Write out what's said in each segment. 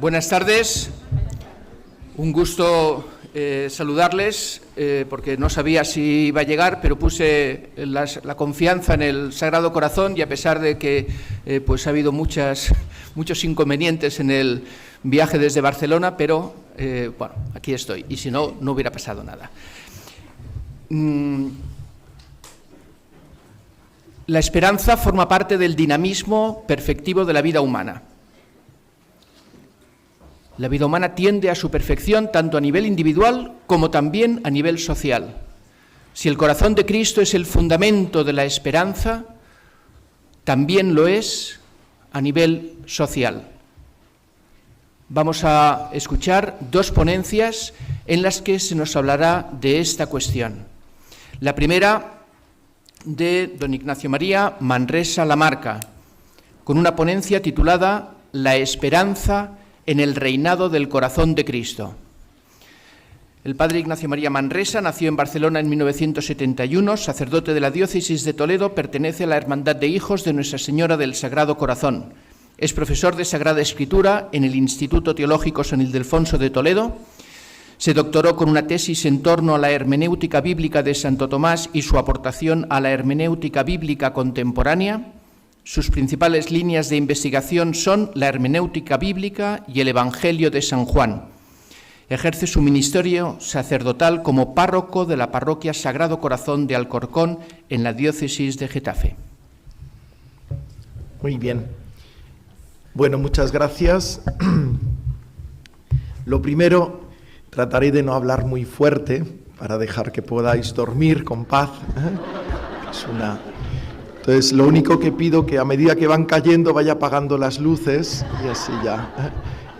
Buenas tardes, un gusto saludarles porque no sabía si iba a llegar, pero puse la confianza en el Sagrado Corazón y a pesar de que pues ha habido muchos inconvenientes en el viaje desde Barcelona, pero bueno, aquí estoy y si no, no hubiera pasado nada. La esperanza forma parte del dinamismo perfectivo de la vida humana. La vida humana tiende a su perfección tanto a nivel individual como también a nivel social. Si el corazón de Cristo es el fundamento de la esperanza, también lo es a nivel social. Vamos a escuchar dos ponencias en las que se nos hablará de esta cuestión. La primera de don Ignacio María Manresa Lamarca, con una ponencia titulada La esperanza en el reinado del corazón de Cristo. El padre Ignacio María Manresa nació en Barcelona en 1971, sacerdote de la diócesis de Toledo, pertenece a la Hermandad de Hijos de Nuestra Señora del Sagrado Corazón. Es profesor de Sagrada Escritura en el Instituto Teológico San Ildefonso de Toledo. Se doctoró con una tesis en torno a la hermenéutica bíblica de Santo Tomás y su aportación a la hermenéutica bíblica contemporánea. Sus principales líneas de investigación son la hermenéutica bíblica y el Evangelio de San Juan. Ejerce su ministerio sacerdotal como párroco de la parroquia Sagrado Corazón de Alcorcón en la diócesis de Getafe. Muy bien. Bueno, muchas gracias. Lo primero, trataré de no hablar muy fuerte para dejar que podáis dormir con paz. Entonces, lo único que pido que a medida que van cayendo vaya apagando las luces y así ya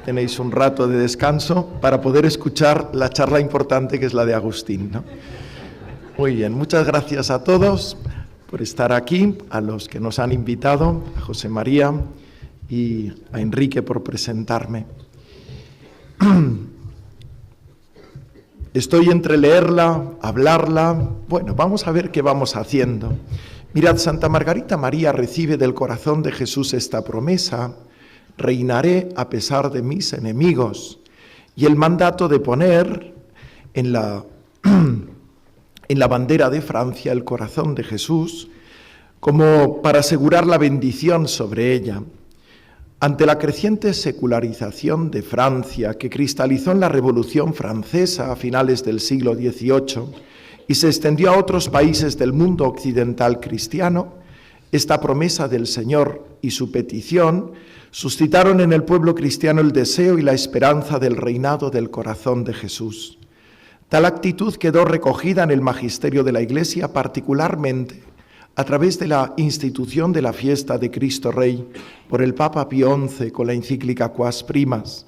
tenéis un rato de descanso para poder escuchar la charla importante que es la de Agustín, ¿no? Muy bien, muchas gracias a todos por estar aquí, a los que nos han invitado, a José María y a Enrique por presentarme. Estoy entre leerla, hablarla. Bueno, vamos a ver qué vamos haciendo. Mirad, Santa Margarita María recibe del corazón de Jesús esta promesa: reinaré a pesar de mis enemigos, y el mandato de poner en la bandera de Francia el corazón de Jesús como para asegurar la bendición sobre ella. Ante la creciente secularización de Francia, que cristalizó en la Revolución Francesa a finales del siglo XVIII y se extendió a otros países del mundo occidental cristiano, esta promesa del Señor y su petición suscitaron en el pueblo cristiano el deseo y la esperanza del reinado del corazón de Jesús. Tal actitud quedó recogida en el magisterio de la Iglesia, particularmente a través de la institución de la fiesta de Cristo Rey por el Papa Pío XI con la encíclica Quas Primas,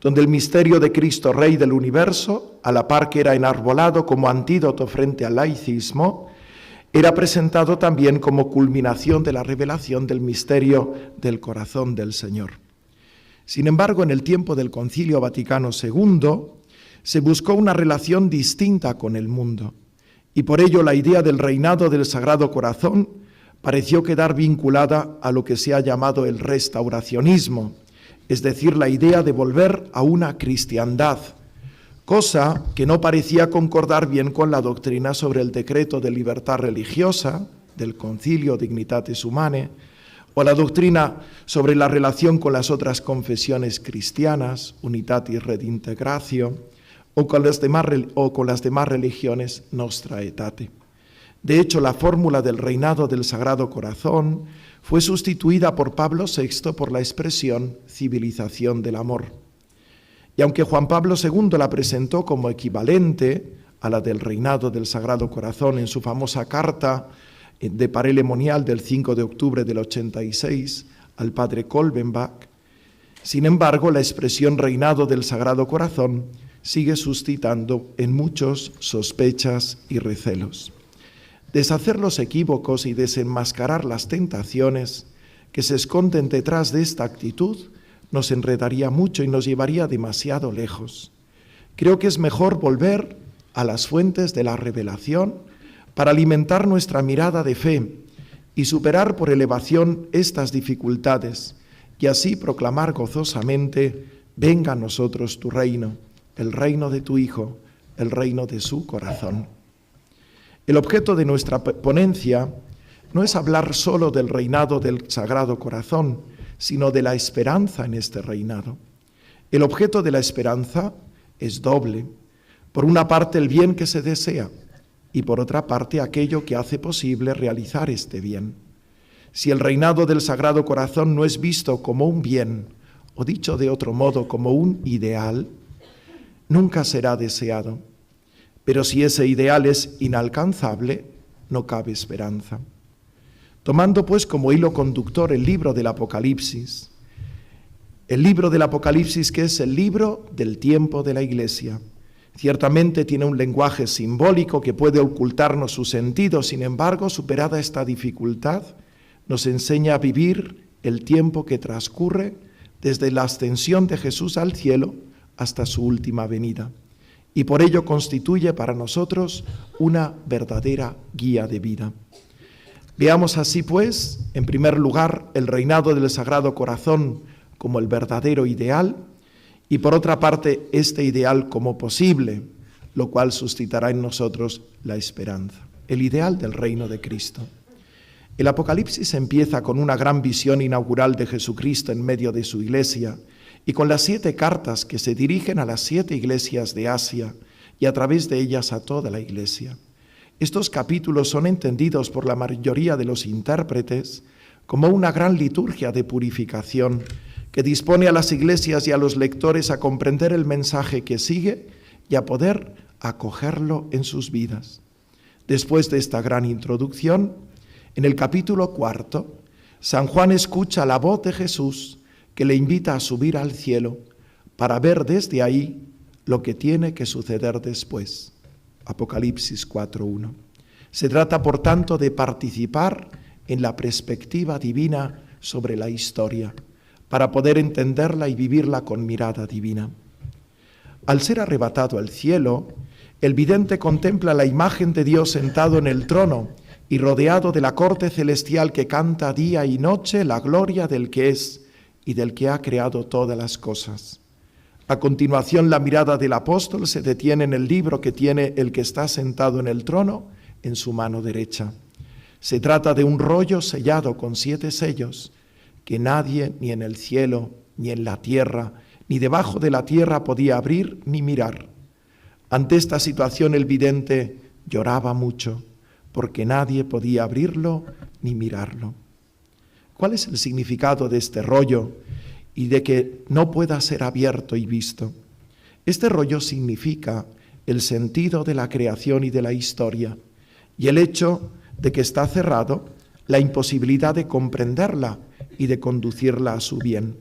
donde el misterio de Cristo Rey del universo, a la par que era enarbolado como antídoto frente al laicismo, era presentado también como culminación de la revelación del misterio del corazón del Señor. Sin embargo, en el tiempo del Concilio Vaticano II, se buscó una relación distinta con el mundo, y por ello la idea del reinado del Sagrado Corazón pareció quedar vinculada a lo que se ha llamado el restauracionismo, es decir, la idea de volver a una cristiandad, cosa que no parecía concordar bien con la doctrina sobre el decreto de libertad religiosa del Concilio Dignitatis Humanae, o la doctrina sobre la relación con las otras confesiones cristianas, Unitatis Redintegratio, o con las demás religiones, Nostra Aetate. De hecho, la fórmula del reinado del Sagrado Corazón fue sustituida por Pablo VI por la expresión civilización del amor. Y aunque Juan Pablo II la presentó como equivalente a la del reinado del Sagrado Corazón en su famosa carta de parelemonial del 5 de octubre del 86 al padre Kolbenbach, sin embargo, la expresión reinado del Sagrado Corazón sigue suscitando en muchos sospechas y recelos. Deshacer los equívocos y desenmascarar las tentaciones que se esconden detrás de esta actitud nos enredaría mucho y nos llevaría demasiado lejos. Creo que es mejor volver a las fuentes de la revelación para alimentar nuestra mirada de fe y superar por elevación estas dificultades y así proclamar gozosamente: Venga a nosotros tu reino, el reino de tu Hijo, el reino de su corazón. El objeto de nuestra ponencia no es hablar solo del reinado del Sagrado Corazón, sino de la esperanza en este reinado. El objeto de la esperanza es doble. Por una parte, el bien que se desea, y por otra parte, aquello que hace posible realizar este bien. Si el reinado del Sagrado Corazón no es visto como un bien, o dicho de otro modo, como un ideal, nunca será deseado. Pero si ese ideal es inalcanzable, no cabe esperanza. Tomando pues como hilo conductor el libro del Apocalipsis que es el libro del tiempo de la Iglesia. Ciertamente tiene un lenguaje simbólico que puede ocultarnos su sentido, sin embargo, superada esta dificultad, nos enseña a vivir el tiempo que transcurre desde la ascensión de Jesús al cielo hasta su última venida. Y por ello constituye para nosotros una verdadera guía de vida. Veamos así, pues, en primer lugar, el reinado del Sagrado Corazón como el verdadero ideal, y por otra parte, este ideal como posible, lo cual suscitará en nosotros la esperanza, el ideal del reino de Cristo. El Apocalipsis empieza con una gran visión inaugural de Jesucristo en medio de su iglesia y con las 7 cartas que se dirigen a las 7 iglesias de Asia y a través de ellas a toda la iglesia. Estos capítulos son entendidos por la mayoría de los intérpretes como una gran liturgia de purificación que dispone a las iglesias y a los lectores a comprender el mensaje que sigue y a poder acogerlo en sus vidas. Después de esta gran introducción, en el capítulo 4, San Juan escucha la voz de Jesús que le invita a subir al cielo para ver desde ahí lo que tiene que suceder después. Apocalipsis 4:1. Se trata, por tanto, de participar en la perspectiva divina sobre la historia, para poder entenderla y vivirla con mirada divina. Al ser arrebatado al cielo, el vidente contempla la imagen de Dios sentado en el trono y rodeado de la corte celestial que canta día y noche la gloria del que es y del que ha creado todas las cosas. A continuación, la mirada del apóstol se detiene en el libro que tiene el que está sentado en el trono en su mano derecha. Se trata de un rollo sellado con 7 sellos que nadie, ni en el cielo, ni en la tierra, ni debajo de la tierra podía abrir ni mirar. Ante esta situación el vidente lloraba mucho, porque nadie podía abrirlo ni mirarlo. ¿Cuál es el significado de este rollo y de que no pueda ser abierto y visto? Este rollo significa el sentido de la creación y de la historia, y el hecho de que está cerrado, la imposibilidad de comprenderla y de conducirla a su bien.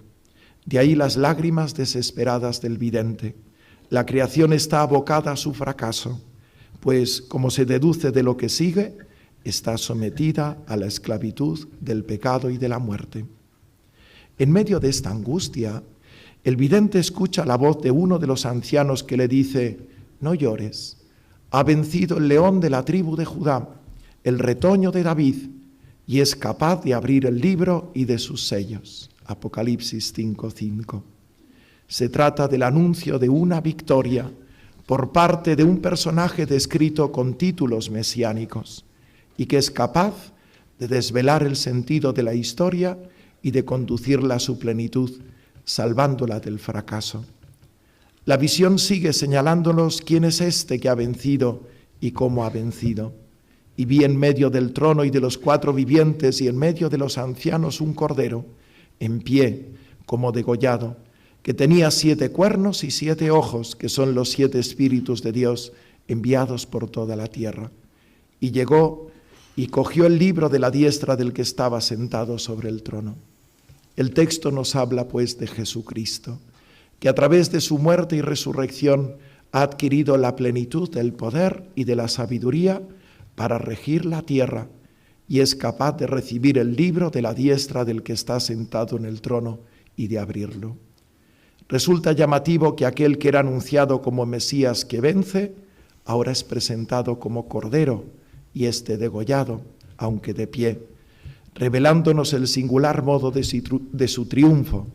De ahí las lágrimas desesperadas del vidente. La creación está abocada a su fracaso, pues, como se deduce de lo que sigue, está sometida a la esclavitud del pecado y de la muerte. En medio de esta angustia, el vidente escucha la voz de uno de los ancianos que le dice: no llores, ha vencido el león de la tribu de Judá, el retoño de David, y es capaz de abrir el libro y de sus sellos. Apocalipsis 5:5. Se trata del anuncio de una victoria por parte de un personaje descrito con títulos mesiánicos y que es capaz de desvelar el sentido de la historia y de conducirla a su plenitud, salvándola del fracaso. La visión sigue señalándonos quién es este que ha vencido y cómo ha vencido. Y vi en medio del trono y de los 4 vivientes y en medio de los ancianos un cordero, en pie, como degollado, que tenía 7 cuernos y 7 ojos, que son los 7 espíritus de Dios enviados por toda la tierra. Y llegó y cogió el libro de la diestra del que estaba sentado sobre el trono. El texto nos habla, pues, de Jesucristo, que a través de su muerte y resurrección ha adquirido la plenitud del poder y de la sabiduría para regir la tierra, y es capaz de recibir el libro de la diestra del que está sentado en el trono y de abrirlo. Resulta llamativo que aquel que era anunciado como Mesías que vence, ahora es presentado como Cordero, y degollado, aunque de pie, revelándonos el singular modo de su triunfo,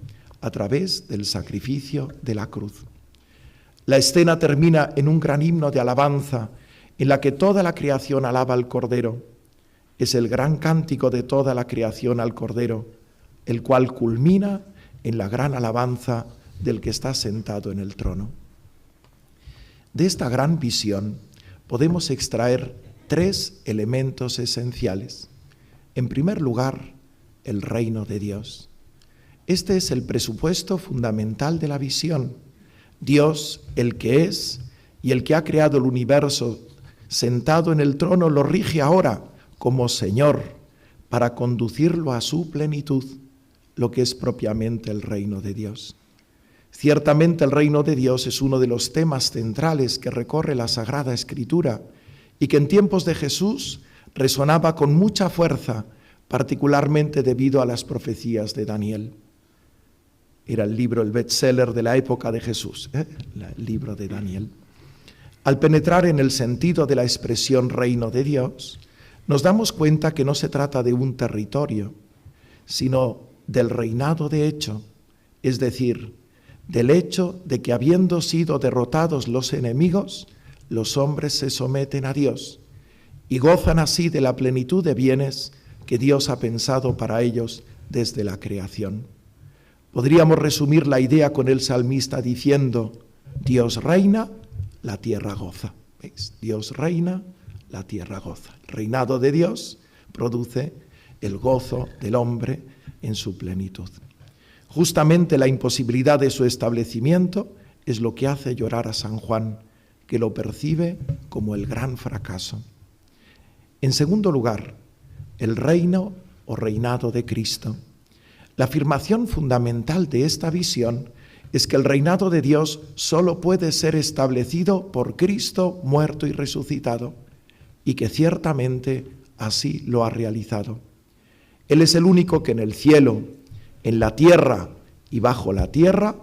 a través del sacrificio de la cruz. La escena termina en un gran himno de alabanza en la que toda la creación alaba al Cordero. Es el gran cántico de toda la creación al Cordero, el cual culmina en la gran alabanza del que está sentado en el trono. De esta gran visión podemos extraer 3 elementos esenciales. En primer lugar, el reino de Dios. Este es el presupuesto fundamental de la visión. Dios, el que es y el que ha creado el universo, sentado en el trono, lo rige ahora como Señor para conducirlo a su plenitud, lo que es propiamente el reino de Dios. Ciertamente el reino de Dios es uno de los temas centrales que recorre la Sagrada Escritura y que en tiempos de Jesús resonaba con mucha fuerza, particularmente debido a las profecías de Daniel. Era el libro, el bestseller de la época de Jesús, el libro de Daniel. Al penetrar en el sentido de la expresión reino de Dios, nos damos cuenta que no se trata de un territorio, sino del reinado de hecho, es decir, del hecho de que habiendo sido derrotados los enemigos, los hombres se someten a Dios y gozan así de la plenitud de bienes que Dios ha pensado para ellos desde la creación. Podríamos resumir la idea con el salmista diciendo: Dios reina, la tierra goza. ¿Veis? Dios reina, la tierra goza. El reinado de Dios produce el gozo del hombre en su plenitud. Justamente la imposibilidad de su establecimiento es lo que hace llorar a San Juan, que lo percibe como el gran fracaso. En segundo lugar, el reino o reinado de Cristo. La afirmación fundamental de esta visión es que el reinado de Dios solo puede ser establecido por Cristo muerto y resucitado, y que ciertamente así lo ha realizado. Él es el único que en el cielo, en la tierra y bajo la tierra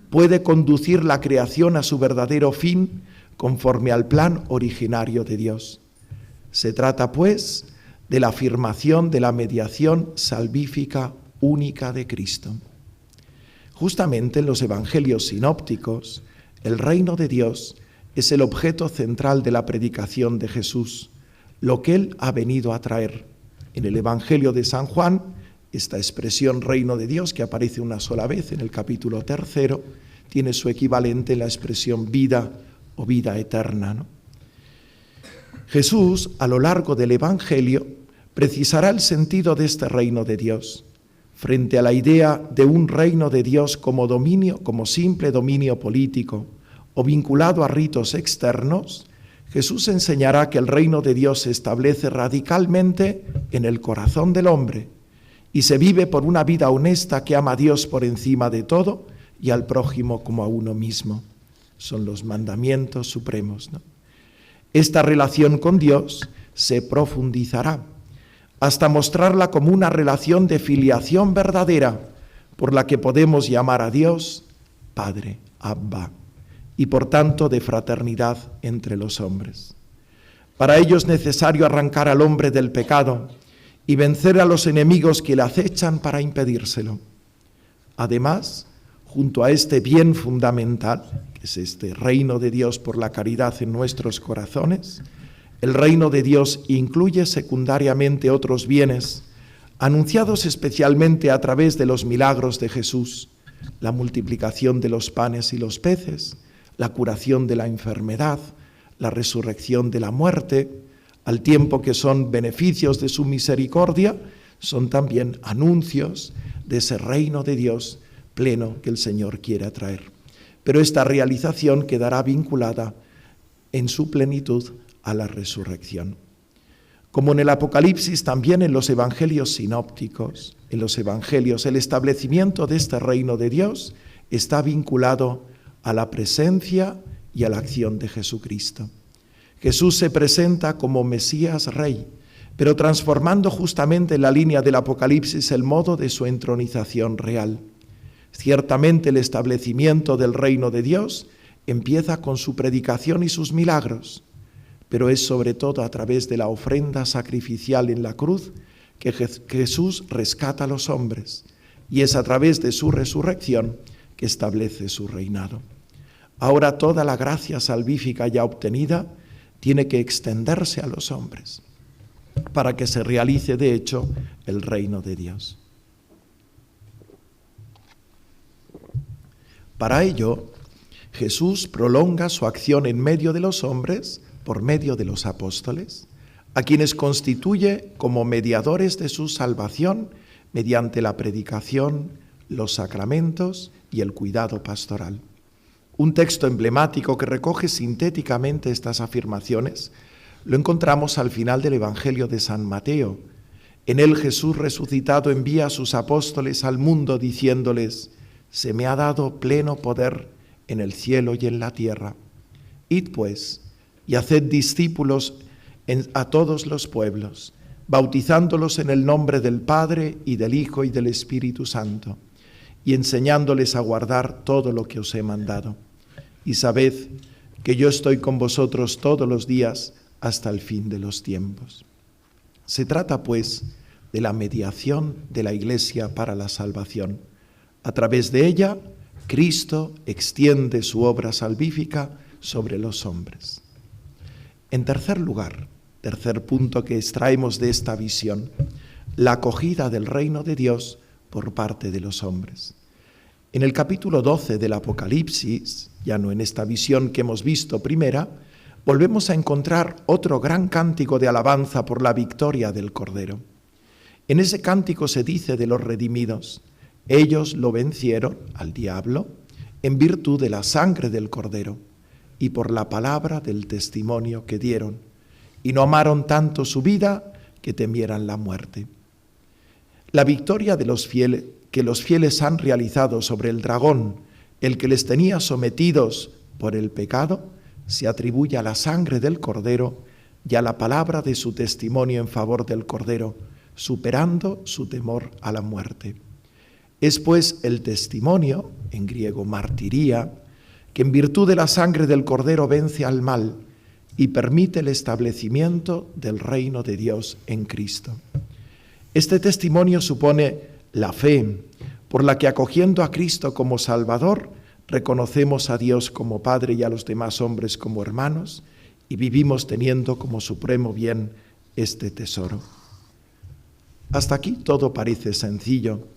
puede conducir la creación a su verdadero fin conforme al plan originario de Dios. Se trata, pues, de la afirmación de la mediación salvífica única de Cristo. Justamente en los evangelios sinópticos, el reino de Dios es el objeto central de la predicación de Jesús, lo que Él ha venido a traer. En el Evangelio de San Juan, esta expresión reino de Dios, que aparece una sola vez en el capítulo 3, tiene su equivalente en la expresión vida o vida eterna, ¿no? Jesús, a lo largo del Evangelio, precisará el sentido de este reino de Dios. Frente a la idea de un reino de Dios como dominio, como simple dominio político o vinculado a ritos externos, Jesús enseñará que el reino de Dios se establece radicalmente en el corazón del hombre y se vive por una vida honesta que ama a Dios por encima de todo y al prójimo como a uno mismo. Son los mandamientos supremos, ¿no? Esta relación con Dios se profundizará hasta mostrarla como una relación de filiación verdadera por la que podemos llamar a Dios Padre, Abba, y por tanto de fraternidad entre los hombres. Para ello es necesario arrancar al hombre del pecado y vencer a los enemigos que le acechan para impedírselo. Además, junto a este bien fundamental, que es este reino de Dios por la caridad en nuestros corazones, el reino de Dios incluye secundariamente otros bienes, anunciados especialmente a través de los milagros de Jesús, la multiplicación de los panes y los peces, la curación de la enfermedad, la resurrección de la muerte, al tiempo que son beneficios de su misericordia, son también anuncios de ese reino de Dios pleno que el Señor quiere traer. Pero esta realización quedará vinculada en su plenitud a la resurrección. Como en el Apocalipsis, también en los evangelios sinópticos, en los evangelios, el establecimiento de este reino de Dios está vinculado a la presencia y a la acción de Jesucristo. Jesús se presenta como Mesías Rey, pero transformando justamente en la línea del Apocalipsis el modo de su entronización real. Ciertamente el establecimiento del reino de Dios empieza con su predicación y sus milagros, pero es sobre todo a través de la ofrenda sacrificial en la cruz que Jesús rescata a los hombres y es a través de su resurrección que establece su reinado. Ahora toda la gracia salvífica ya obtenida tiene que extenderse a los hombres para que se realice de hecho el reino de Dios. Para ello, Jesús prolonga su acción en medio de los hombres por medio de los apóstoles, a quienes constituye como mediadores de su salvación mediante la predicación, los sacramentos y el cuidado pastoral. Un texto emblemático que recoge sintéticamente estas afirmaciones lo encontramos al final del Evangelio de San Mateo. En él Jesús resucitado envía a sus apóstoles al mundo diciéndoles: «Se me ha dado pleno poder en el cielo y en la tierra. Id pues y haced discípulos a todos los pueblos, bautizándolos en el nombre del Padre y del Hijo y del Espíritu Santo, y enseñándoles a guardar todo lo que os he mandado. Y sabed que yo estoy con vosotros todos los días hasta el fin de los tiempos». Se trata, pues, de la mediación de la Iglesia para la salvación. A través de ella, Cristo extiende su obra salvífica sobre los hombres. En tercer lugar, tercer punto que extraemos de esta visión, la acogida del reino de Dios por parte de los hombres. En el capítulo 12 del Apocalipsis, ya no en esta visión que hemos visto primera, volvemos a encontrar otro gran cántico de alabanza por la victoria del Cordero. En ese cántico se dice de los redimidos: ellos lo vencieron, al diablo, en virtud de la sangre del Cordero y por la palabra del testimonio que dieron, y no amaron tanto su vida que temieran la muerte. La victoria de los fieles, que los fieles han realizado sobre el dragón, el que les tenía sometidos por el pecado, se atribuye a la sangre del Cordero y a la palabra de su testimonio en favor del Cordero, superando su temor a la muerte. Es pues el testimonio, en griego martiría, que en virtud de la sangre del Cordero vence al mal y permite el establecimiento del reino de Dios en Cristo. Este testimonio supone la fe, por la que acogiendo a Cristo como Salvador, reconocemos a Dios como Padre y a los demás hombres como hermanos, y vivimos teniendo como supremo bien este tesoro. Hasta aquí todo parece sencillo,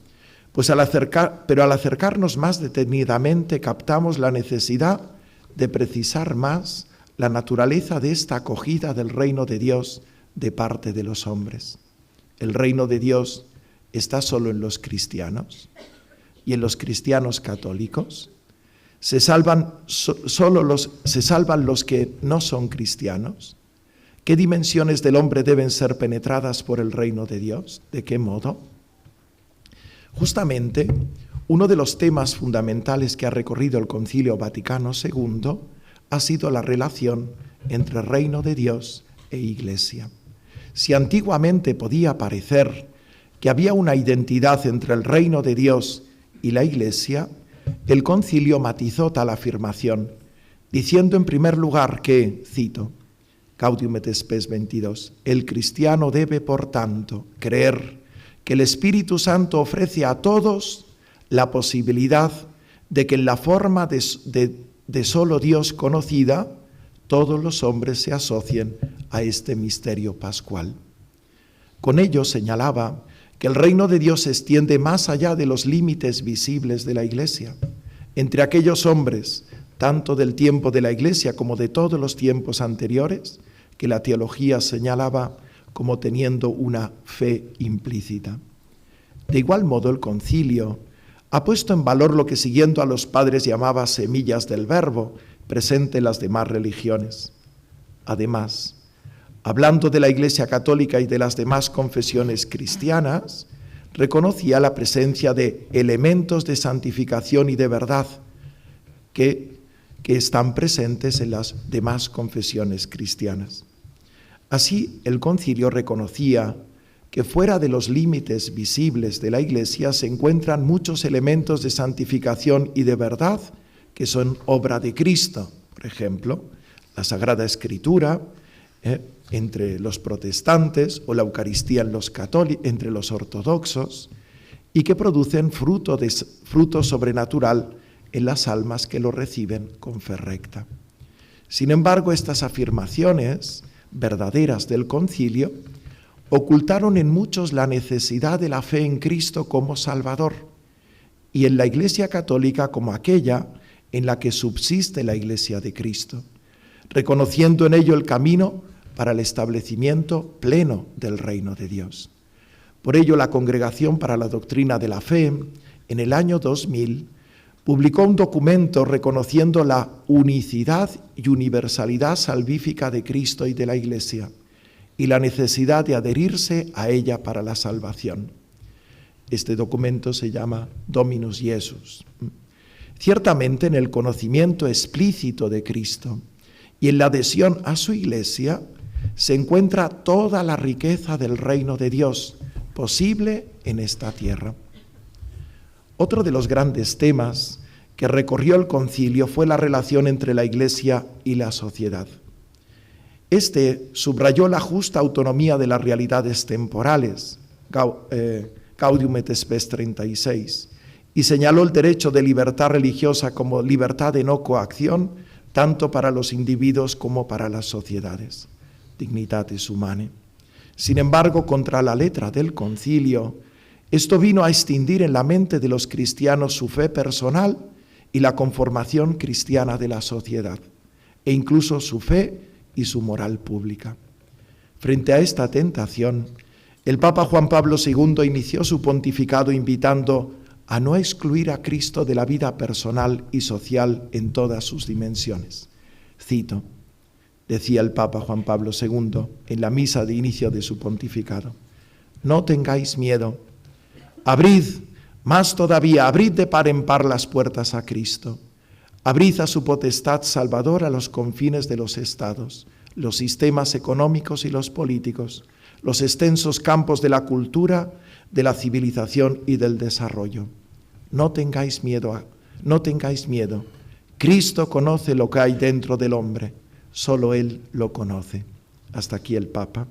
pues al acercarnos más detenidamente captamos la necesidad de precisar más la naturaleza de esta acogida del reino de Dios de parte de los hombres. El reino de Dios está solo en los cristianos y en los cristianos católicos. ¿Se salvan los que no son cristianos? ¿Qué dimensiones del hombre deben ser penetradas por el reino de Dios? ¿De qué modo? Justamente, uno de los temas fundamentales que ha recorrido el Concilio Vaticano II ha sido la relación entre reino de Dios e Iglesia. Si antiguamente podía parecer que había una identidad entre el reino de Dios y la Iglesia, el concilio matizó tal afirmación, diciendo en primer lugar que, cito, Gaudium et Spes 22, el cristiano debe, por tanto, creer que el Espíritu Santo ofrece a todos la posibilidad de que en la forma de solo Dios conocida, todos los hombres se asocien a este misterio pascual. Con ello señalaba que el reino de Dios se extiende más allá de los límites visibles de la Iglesia, entre aquellos hombres, tanto del tiempo de la Iglesia como de todos los tiempos anteriores, que la teología señalaba como teniendo una fe implícita. De igual modo, el concilio ha puesto en valor lo que siguiendo a los padres llamaba semillas del verbo, presente en las demás religiones. Además, hablando de la Iglesia católica y de las demás confesiones cristianas, reconocía la presencia de elementos de santificación y de verdad que están presentes en las demás confesiones cristianas. Así, el concilio reconocía que fuera de los límites visibles de la Iglesia se encuentran muchos elementos de santificación y de verdad que son obra de Cristo. Por ejemplo, la Sagrada Escritura entre los protestantes o la Eucaristía entre los ortodoxos, y que producen fruto sobrenatural en las almas que lo reciben con fe recta. Sin embargo, estas afirmaciones verdaderas del concilio ocultaron en muchos la necesidad de la fe en Cristo como Salvador y en la Iglesia católica como aquella en la que subsiste la Iglesia de Cristo, reconociendo en ello el camino para el establecimiento pleno del reino de Dios. Por ello, la Congregación para la Doctrina de la Fe, en el año 2000, publicó un documento reconociendo la unicidad y universalidad salvífica de Cristo y de la Iglesia, y la necesidad de adherirse a ella para la salvación. Este documento se llama Dominus Jesus. Ciertamente, en el conocimiento explícito de Cristo y en la adhesión a su Iglesia se encuentra toda la riqueza del reino de Dios posible en esta tierra. Otro de los grandes temas que recorrió el concilio fue la relación entre la Iglesia y la sociedad. Este subrayó la justa autonomía de las realidades temporales, Gaudium et Spes 36, y señaló el derecho de libertad religiosa como libertad de no coacción, tanto para los individuos como para las sociedades, dignitatis humanae. Sin embargo, contra la letra del concilio, esto vino a extinguir en la mente de los cristianos su fe personal y la conformación cristiana de la sociedad, e incluso su fe y su moral pública. Frente a esta tentación, el Papa Juan Pablo II inició su pontificado invitando a no excluir a Cristo de la vida personal y social en todas sus dimensiones. Cito, decía el Papa Juan Pablo II en la misa de inicio de su pontificado: no tengáis miedo, abrid, más todavía, abrid de par en par las puertas a Cristo. Abrid a su potestad salvadora los confines de los estados, los sistemas económicos y los políticos, los extensos campos de la cultura, de la civilización y del desarrollo. No tengáis miedo, no tengáis miedo. Cristo conoce lo que hay dentro del hombre, solo Él lo conoce. Hasta aquí el Papa.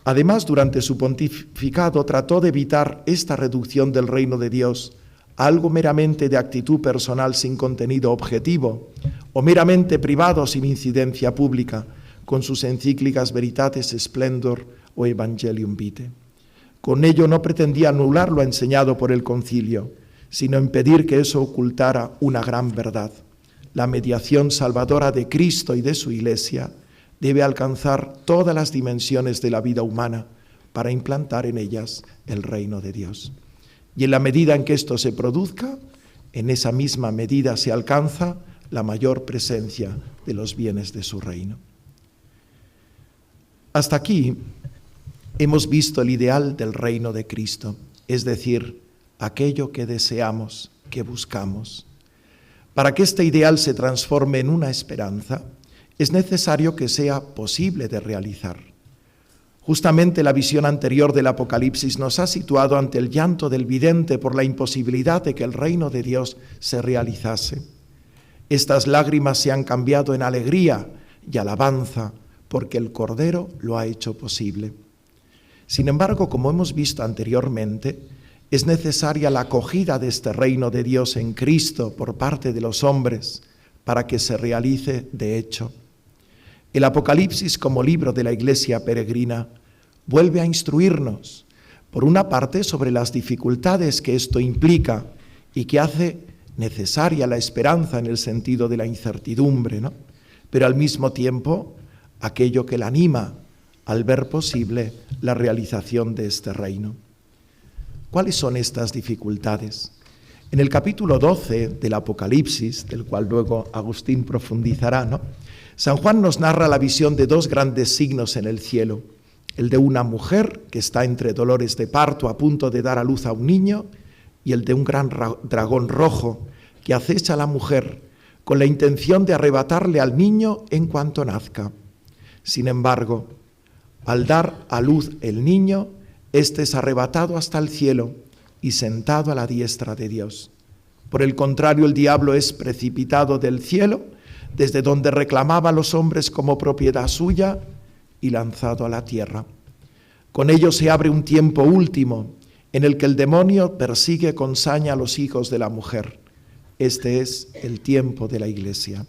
Además, durante su pontificado trató de evitar esta reducción del reino de Dios a algo meramente de actitud personal sin contenido objetivo, o meramente privado sin incidencia pública, con sus encíclicas Veritatis Splendor o Evangelium Vitae. Con ello no pretendía anular lo enseñado por el concilio, sino impedir que eso ocultara una gran verdad. La mediación salvadora de Cristo y de su Iglesia debe alcanzar todas las dimensiones de la vida humana para implantar en ellas el reino de Dios. Y en la medida en que esto se produzca, en esa misma medida se alcanza la mayor presencia de los bienes de su reino. Hasta aquí hemos visto el ideal del reino de Cristo, es decir, aquello que deseamos, que buscamos. Para que este ideal se transforme en una esperanza, es necesario que sea posible de realizar. Justamente la visión anterior del Apocalipsis nos ha situado ante el llanto del vidente por la imposibilidad de que el reino de Dios se realizase. Estas lágrimas se han cambiado en alegría y alabanza porque el Cordero lo ha hecho posible. Sin embargo, como hemos visto anteriormente, es necesaria la acogida de este reino de Dios en Cristo por parte de los hombres para que se realice de hecho. El Apocalipsis, como libro de la Iglesia peregrina, vuelve a instruirnos, por una parte, sobre las dificultades que esto implica y que hace necesaria la esperanza en el sentido de la incertidumbre, ¿no? Pero al mismo tiempo, aquello que la anima al ver posible la realización de este reino. ¿Cuáles son estas dificultades? En el capítulo 12 del Apocalipsis, del cual luego Agustín profundizará, ¿no?, San Juan nos narra la visión de dos grandes signos en el cielo, el de una mujer que está entre dolores de parto a punto de dar a luz a un niño y el de un gran dragón rojo que acecha a la mujer con la intención de arrebatarle al niño en cuanto nazca. Sin embargo, al dar a luz el niño, éste es arrebatado hasta el cielo y sentado a la diestra de Dios. Por el contrario, el diablo es precipitado del cielo, desde donde reclamaba a los hombres como propiedad suya, y lanzado a la tierra. Con ello se abre un tiempo último, en el que el demonio persigue con saña a los hijos de la mujer. Este es el tiempo de la Iglesia.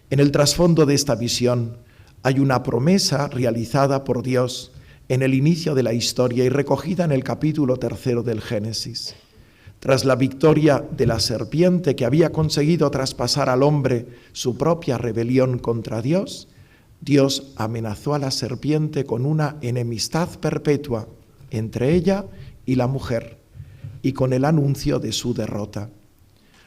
En el trasfondo de esta visión hay una promesa realizada por Dios en el inicio de la historia y recogida en el capítulo 3 del Génesis. Tras la victoria de la serpiente que había conseguido traspasar al hombre su propia rebelión contra Dios, Dios amenazó a la serpiente con una enemistad perpetua entre ella y la mujer y con el anuncio de su derrota.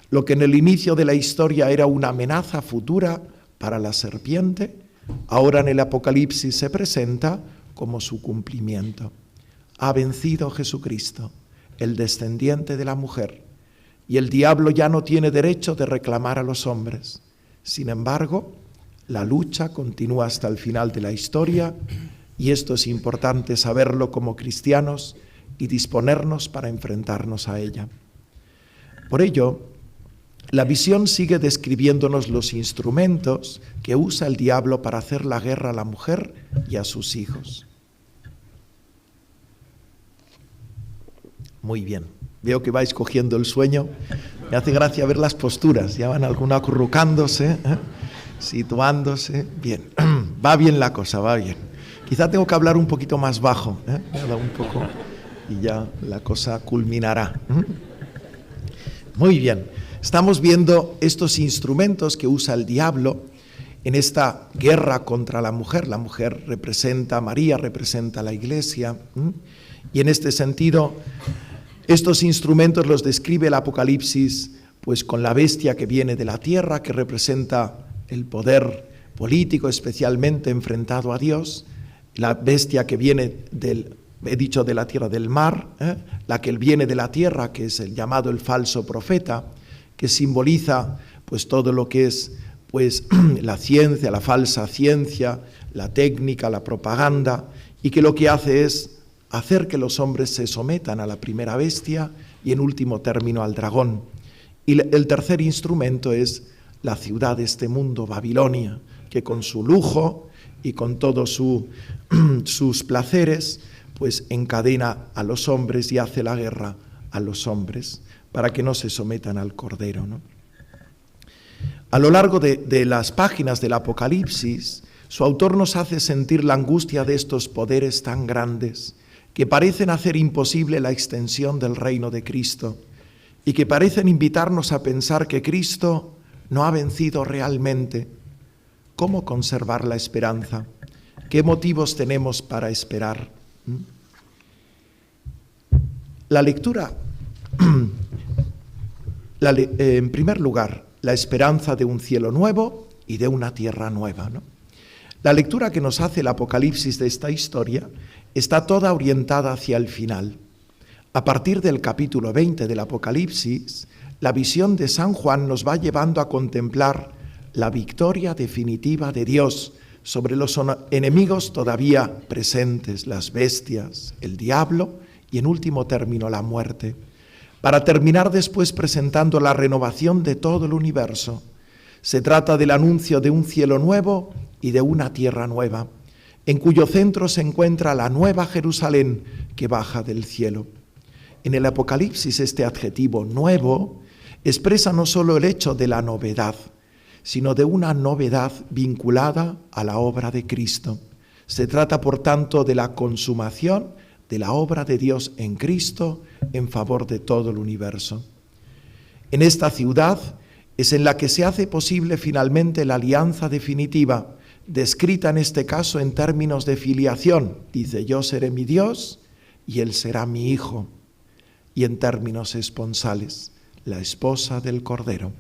Lo que en el inicio de la historia era una amenaza futura para la serpiente, ahora en el Apocalipsis se presenta como su cumplimiento. Ha vencido Jesucristo, el descendiente de la mujer, y el diablo ya no tiene derecho de reclamar a los hombres. Sin embargo, la lucha continúa hasta el final de la historia, y esto es importante saberlo como cristianos y disponernos para enfrentarnos a ella. Por ello, la visión sigue describiéndonos los instrumentos que usa el diablo para hacer la guerra a la mujer y a sus hijos. Muy bien, veo que vais cogiendo el sueño. Me hace gracia ver las posturas, ya van algunos acurrucándose, situándose. Bien, va bien la cosa, va bien. Quizá tengo que hablar un poquito más bajo, un poco y ya la cosa culminará. Muy bien, estamos viendo estos instrumentos que usa el diablo en esta guerra contra la mujer. La mujer representa a María, representa a la Iglesia, y en este sentido estos instrumentos los describe el Apocalipsis pues con la bestia que viene de la tierra, que representa el poder político especialmente enfrentado a Dios, la bestia que viene de la tierra, del mar, la que viene de la tierra, que es el llamado el falso profeta, que simboliza pues todo lo que es pues la ciencia, la falsa ciencia, la técnica, la propaganda, y que lo que hace es hacer que los hombres se sometan a la primera bestia y en último término al dragón. Y el tercer instrumento es la ciudad de este mundo, Babilonia, que con su lujo y con todos sus placeres, pues encadena a los hombres y hace la guerra a los hombres para que no se sometan al Cordero, ¿no? A lo largo de las páginas del Apocalipsis, su autor nos hace sentir la angustia de estos poderes tan grandes que parecen hacer imposible la extensión del reino de Cristo y que parecen invitarnos a pensar que Cristo no ha vencido realmente. ¿Cómo conservar la esperanza? ¿Qué motivos tenemos para esperar? La lectura, en primer lugar, la esperanza de un cielo nuevo y de una tierra nueva, ¿no? La lectura que nos hace el Apocalipsis de esta historia está toda orientada hacia el final. A partir del capítulo 20 del Apocalipsis, la visión de San Juan nos va llevando a contemplar la victoria definitiva de Dios sobre los enemigos todavía presentes, las bestias, el diablo y en último término la muerte, para terminar después presentando la renovación de todo el universo. Se trata del anuncio de un cielo nuevo y de una tierra nueva, en cuyo centro se encuentra la nueva Jerusalén que baja del cielo. En el Apocalipsis este adjetivo nuevo expresa no solo el hecho de la novedad, sino de una novedad vinculada a la obra de Cristo. Se trata, por tanto, de la consumación de la obra de Dios en Cristo en favor de todo el universo. En esta ciudad es en la que se hace posible finalmente la alianza definitiva, descrita en este caso en términos de filiación. Dice, yo seré mi Dios y él será mi hijo. Y en términos esponsales, la esposa del Cordero.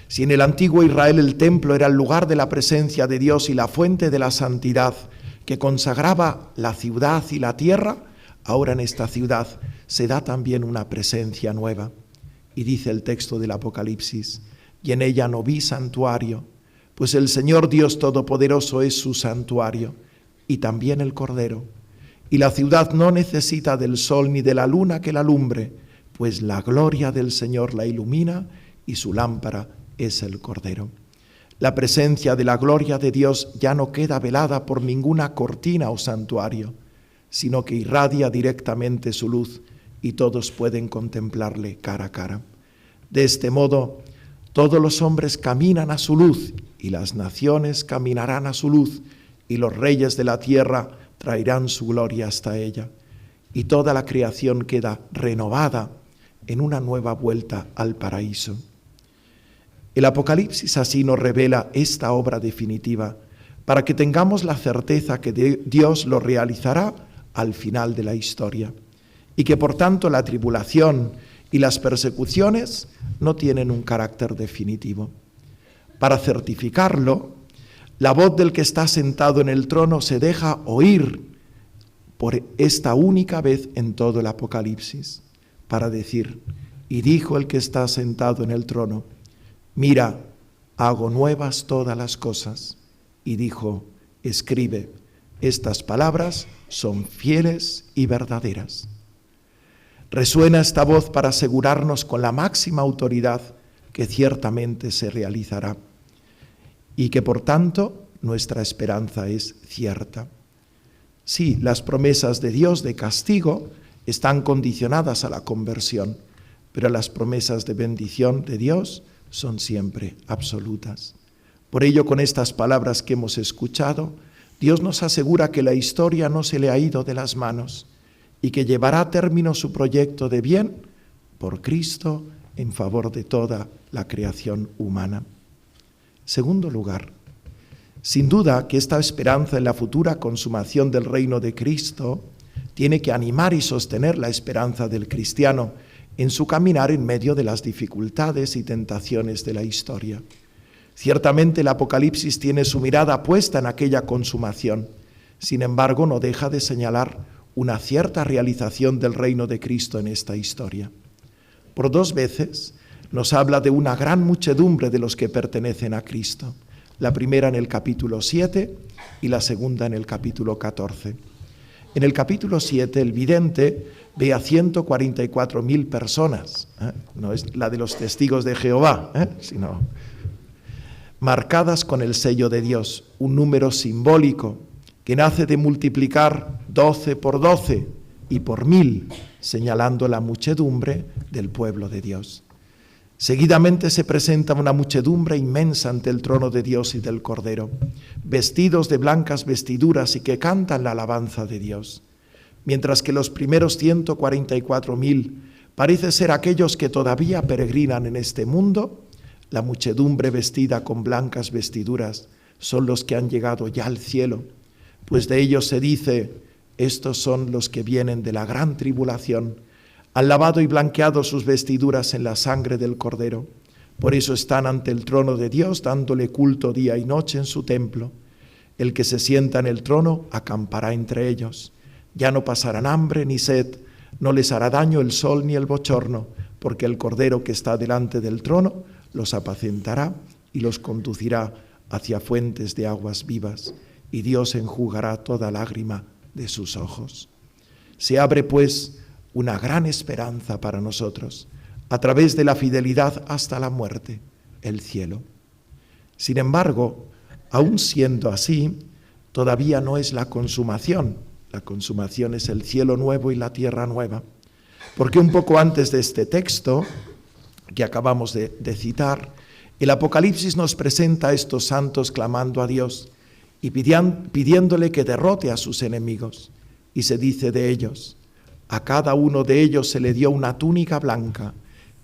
Si en el antiguo Israel el templo era el lugar de la presencia de Dios y la fuente de la santidad que consagraba la ciudad y la tierra, ahora en esta ciudad se da también una presencia nueva. Y dice el texto del Apocalipsis, y en ella no vi santuario, pues el Señor Dios Todopoderoso es su santuario, y también el Cordero. Y la ciudad no necesita del sol ni de la luna que la alumbre, pues la gloria del Señor la ilumina y su lámpara es el Cordero. La presencia de la gloria de Dios ya no queda velada por ninguna cortina o santuario, sino que irradia directamente su luz y todos pueden contemplarle cara a cara. De este modo, todos los hombres caminan a su luz y las naciones caminarán a su luz y los reyes de la tierra traerán su gloria hasta ella. Y toda la creación queda renovada en una nueva vuelta al paraíso. El Apocalipsis así nos revela esta obra definitiva para que tengamos la certeza que Dios lo realizará al final de la historia y que por tanto la tribulación y las persecuciones no tienen un carácter definitivo. Para certificarlo, la voz del que está sentado en el trono se deja oír por esta única vez en todo el Apocalipsis, para decir: y dijo el que está sentado en el trono, mira, hago nuevas todas las cosas. Y dijo, escribe, estas palabras son fieles y verdaderas. Resuena esta voz para asegurarnos con la máxima autoridad que ciertamente se realizará y que por tanto nuestra esperanza es cierta. Sí, las promesas de Dios de castigo están condicionadas a la conversión, pero las promesas de bendición de Dios son siempre absolutas. Por ello, con estas palabras que hemos escuchado, Dios nos asegura que la historia no se le ha ido de las manos y que llevará a término su proyecto de bien por Cristo en favor de toda la creación humana. Segundo lugar, sin duda que esta esperanza en la futura consumación del reino de Cristo tiene que animar y sostener la esperanza del cristiano en su caminar en medio de las dificultades y tentaciones de la historia. Ciertamente el Apocalipsis tiene su mirada puesta en aquella consumación, sin embargo no deja de señalar una cierta realización del reino de Cristo en esta historia. Por 2 veces nos habla de una gran muchedumbre de los que pertenecen a Cristo, la primera en el capítulo 7 y la segunda en el capítulo 14. En el capítulo 7 el vidente ve a 144.000 personas, no es la de los testigos de Jehová, sino marcadas con el sello de Dios, un número simbólico que nace de multiplicar 12 por 12 y por 1000, señalando la muchedumbre del pueblo de Dios. Seguidamente se presenta una muchedumbre inmensa ante el trono de Dios y del Cordero, vestidos de blancas vestiduras y que cantan la alabanza de Dios, mientras que los primeros 144.000 parece ser aquellos que todavía peregrinan en este mundo. La muchedumbre vestida con blancas vestiduras son los que han llegado ya al cielo, pues de ellos se dice, estos son los que vienen de la gran tribulación, han lavado y blanqueado sus vestiduras en la sangre del Cordero, por eso están ante el trono de Dios dándole culto día y noche en su templo. El que se sienta en el trono acampará entre ellos, ya no pasarán hambre ni sed, no les hará daño el sol ni el bochorno, porque el Cordero que está delante del trono los apacentará y los conducirá hacia fuentes de aguas vivas, y Dios enjugará toda lágrima de sus ojos. Se abre, pues, una gran esperanza para nosotros, a través de la fidelidad hasta la muerte, el cielo. Sin embargo, aun siendo así, todavía no es la consumación. La consumación es el cielo nuevo y la tierra nueva, porque un poco antes de este texto que acabamos de citar, el Apocalipsis nos presenta a estos santos clamando a Dios y pidiéndole que derrote a sus enemigos. Y se dice de ellos, a cada uno de ellos se le dio una túnica blanca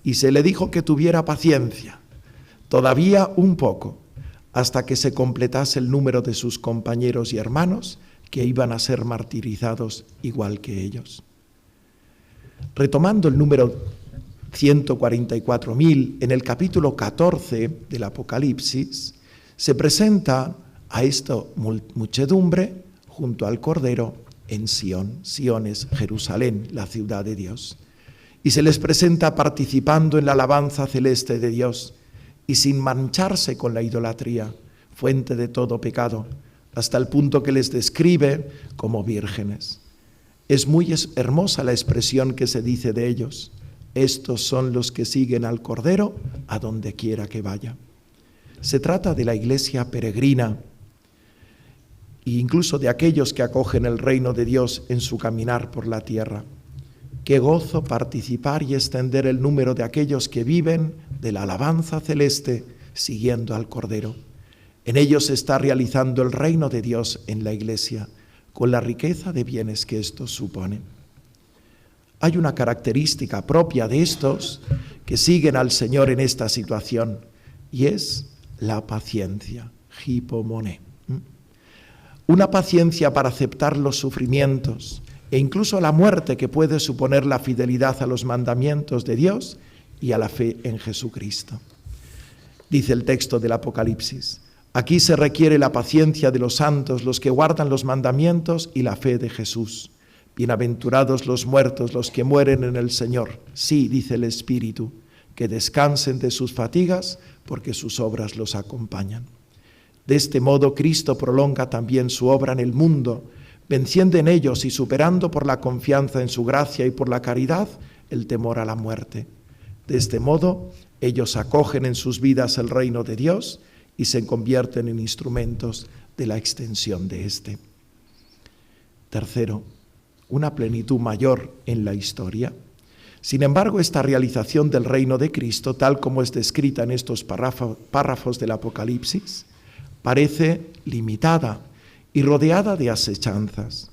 y se le dijo que tuviera paciencia, todavía un poco, hasta que se completase el número de sus compañeros y hermanos que iban a ser martirizados igual que ellos. Retomando el número 144.000, en el capítulo 14 del Apocalipsis, se presenta a esta muchedumbre junto al Cordero en Sión. Sión es Jerusalén, la ciudad de Dios. Y se les presenta participando en la alabanza celeste de Dios y sin mancharse con la idolatría, fuente de todo pecado, hasta el punto que les describe como vírgenes. Es muy hermosa la expresión que se dice de ellos. Estos son los que siguen al Cordero a donde quiera que vaya. Se trata de la iglesia peregrina, incluso de aquellos que acogen el reino de Dios en su caminar por la tierra. Qué gozo participar y extender el número de aquellos que viven de la alabanza celeste siguiendo al Cordero. En ellos se está realizando el reino de Dios en la Iglesia, con la riqueza de bienes que esto supone. Hay una característica propia de estos que siguen al Señor en esta situación, y es la paciencia, hipomoné. Una paciencia para aceptar los sufrimientos e incluso la muerte que puede suponer la fidelidad a los mandamientos de Dios y a la fe en Jesucristo. Dice el texto del Apocalipsis: aquí se requiere la paciencia de los santos, los que guardan los mandamientos y la fe de Jesús. Bienaventurados los muertos, los que mueren en el Señor. Sí, dice el Espíritu, que descansen de sus fatigas, porque sus obras los acompañan. De este modo, Cristo prolonga también su obra en el mundo, venciendo en ellos y superando por la confianza en su gracia y por la caridad el temor a la muerte. De este modo, ellos acogen en sus vidas el reino de Dios y se convierten en instrumentos de la extensión de éste. Tercero, una plenitud mayor en la historia. Sin embargo, esta realización del reino de Cristo, tal como es descrita en estos párrafos del Apocalipsis, parece limitada y rodeada de asechanzas.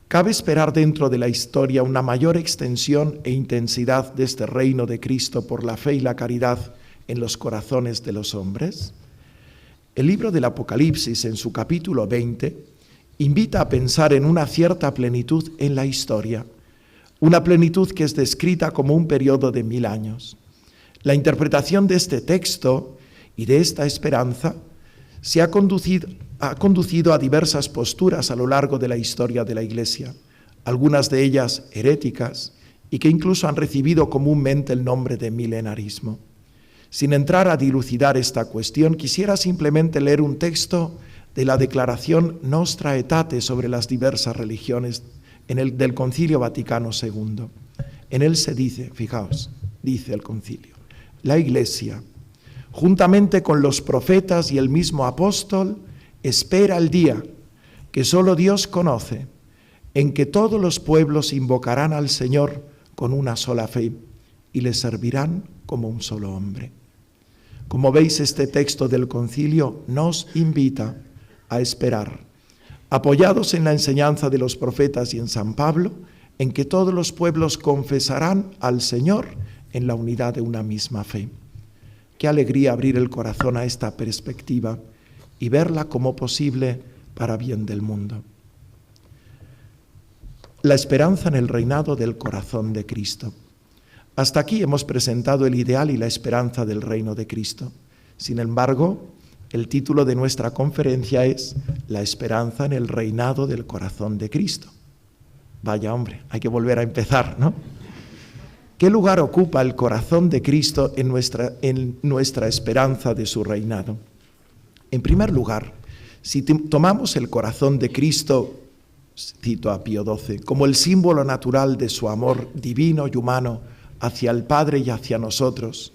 ¿Cabe esperar dentro de la historia una mayor extensión e intensidad de este reino de Cristo por la fe y la caridad en los corazones de los hombres? El libro del Apocalipsis, en su capítulo 20, invita a pensar en una cierta plenitud en la historia, una plenitud que es descrita como un periodo de 1000 años. La interpretación de este texto y de esta esperanza se ha conducido a diversas posturas a lo largo de la historia de la Iglesia, algunas de ellas heréticas y que incluso han recibido comúnmente el nombre de milenarismo. Sin entrar a dilucidar esta cuestión, quisiera simplemente leer un texto de la Declaración Nostra Aetate sobre las diversas religiones del Concilio Vaticano II. En él se dice, fijaos, dice el concilio: la Iglesia, juntamente con los profetas y el mismo apóstol, espera el día que solo Dios conoce, en que todos los pueblos invocarán al Señor con una sola fe y le servirán como un solo hombre. Como veis, este texto del concilio nos invita a esperar, apoyados en la enseñanza de los profetas y en San Pablo, en que todos los pueblos confesarán al Señor en la unidad de una misma fe. Qué alegría abrir el corazón a esta perspectiva y verla como posible para bien del mundo. La esperanza en el reinado del corazón de Cristo. Hasta aquí hemos presentado el ideal y la esperanza del reino de Cristo. Sin embargo, el título de nuestra conferencia es La esperanza en el reinado del corazón de Cristo. Vaya hombre, hay que volver a empezar, ¿no? ¿Qué lugar ocupa el corazón de Cristo en nuestra esperanza de su reinado? En primer lugar, si tomamos el corazón de Cristo, cito a Pío XII, como el símbolo natural de su amor divino y humano hacia el Padre y hacia nosotros,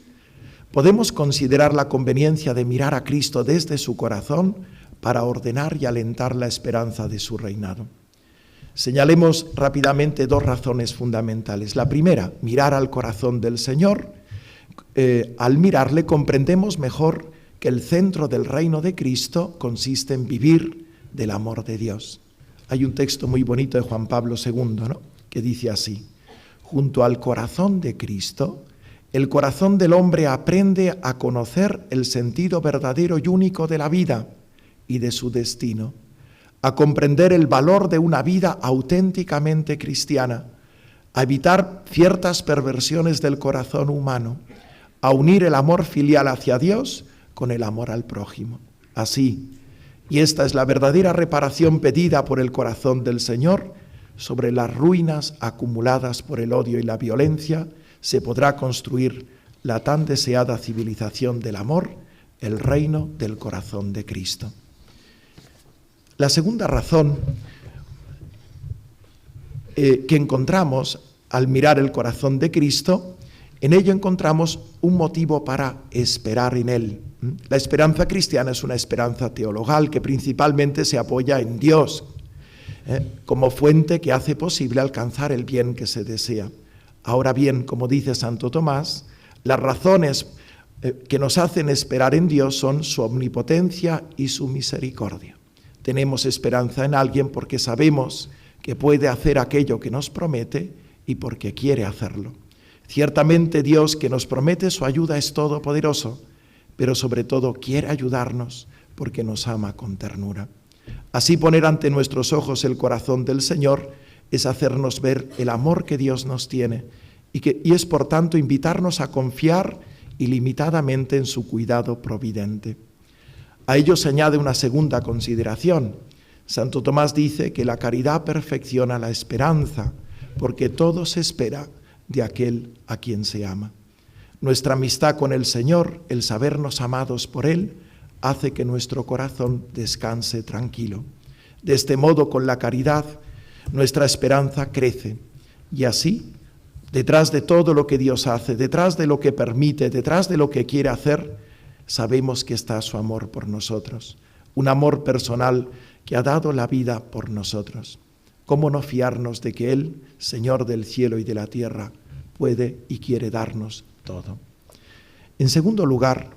podemos considerar la conveniencia de mirar a Cristo desde su corazón para ordenar y alentar la esperanza de su reinado. Señalemos rápidamente dos razones fundamentales. La primera, mirar al corazón del Señor. Al mirarle comprendemos mejor que el centro del reino de Cristo consiste en vivir del amor de Dios. Hay un texto muy bonito de Juan Pablo II, ¿no?, que dice así: junto al corazón de Cristo, el corazón del hombre aprende a conocer el sentido verdadero y único de la vida y de su destino, a comprender el valor de una vida auténticamente cristiana, a evitar ciertas perversiones del corazón humano, a unir el amor filial hacia Dios con el amor al prójimo. Así, y esta es la verdadera reparación pedida por el corazón del Señor, sobre las ruinas acumuladas por el odio y la violencia, se podrá construir la tan deseada civilización del amor, el reino del corazón de Cristo. La segunda razón que encontramos al mirar el corazón de Cristo, en ello encontramos un motivo para esperar en Él. La esperanza cristiana es una esperanza teologal que principalmente se apoya en Dios, como fuente que hace posible alcanzar el bien que se desea. Ahora bien, como dice Santo Tomás, las razones que nos hacen esperar en Dios son su omnipotencia y su misericordia. Tenemos esperanza en alguien porque sabemos que puede hacer aquello que nos promete y porque quiere hacerlo. Ciertamente Dios, que nos promete su ayuda, es todopoderoso, pero sobre todo quiere ayudarnos porque nos ama con ternura. Así, poner ante nuestros ojos el corazón del Señor es hacernos ver el amor que Dios nos tiene y es por tanto invitarnos a confiar ilimitadamente en su cuidado providente. A ello se añade una segunda consideración. Santo Tomás dice que la caridad perfecciona la esperanza, porque todo se espera de aquel a quien se ama. Nuestra amistad con el Señor, el sabernos amados por Él, hace que nuestro corazón descanse tranquilo. De este modo, con la caridad, nuestra esperanza crece. Y así, detrás de todo lo que Dios hace, detrás de lo que permite, detrás de lo que quiere hacer, sabemos que está su amor por nosotros. Un amor personal que ha dado la vida por nosotros. ¿Cómo no fiarnos de que Él, Señor del cielo y de la tierra, puede y quiere darnos todo? En segundo lugar,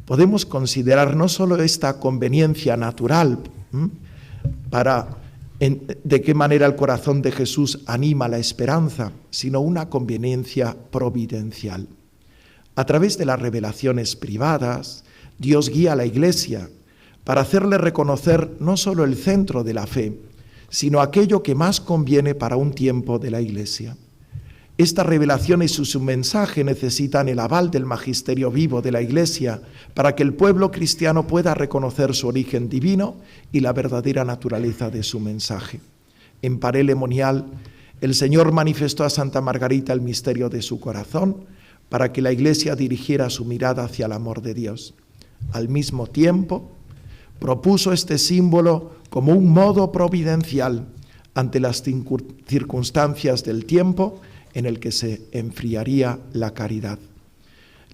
podemos considerar no solo esta conveniencia natural de qué manera el corazón de Jesús anima la esperanza, sino una conveniencia providencial. A través de las revelaciones privadas, Dios guía a la Iglesia para hacerle reconocer no solo el centro de la fe, sino aquello que más conviene para un tiempo de la Iglesia. Estas revelaciones y su mensaje necesitan el aval del magisterio vivo de la Iglesia para que el pueblo cristiano pueda reconocer su origen divino y la verdadera naturaleza de su mensaje. En Parelemonial, el Señor manifestó a Santa Margarita el misterio de su corazón para que la Iglesia dirigiera su mirada hacia el amor de Dios. Al mismo tiempo, propuso este símbolo como un modo providencial ante las circunstancias del tiempo en el que se enfriaría la caridad.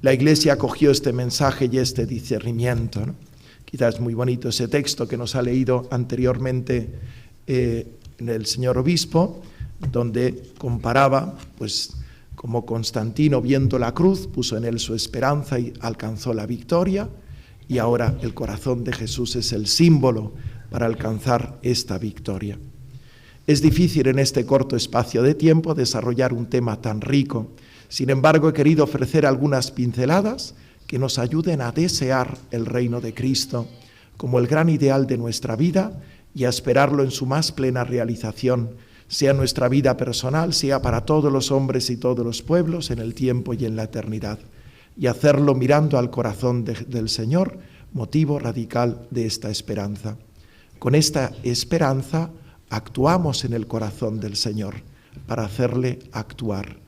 La Iglesia acogió este mensaje y este discernimiento, ¿no? Quizás es muy bonito ese texto que nos ha leído anteriormente el señor obispo, donde comparaba, pues, como Constantino, viendo la cruz, puso en él su esperanza y alcanzó la victoria, y ahora el corazón de Jesús es el símbolo para alcanzar esta victoria. Es difícil en este corto espacio de tiempo desarrollar un tema tan rico. Sin embargo, he querido ofrecer algunas pinceladas que nos ayuden a desear el reino de Cristo como el gran ideal de nuestra vida y a esperarlo en su más plena realización, sea en nuestra vida personal, sea para todos los hombres y todos los pueblos en el tiempo y en la eternidad, y hacerlo mirando al corazón del Señor, motivo radical de esta esperanza. Con esta esperanza actuamos en el corazón del Señor para hacerle actuar.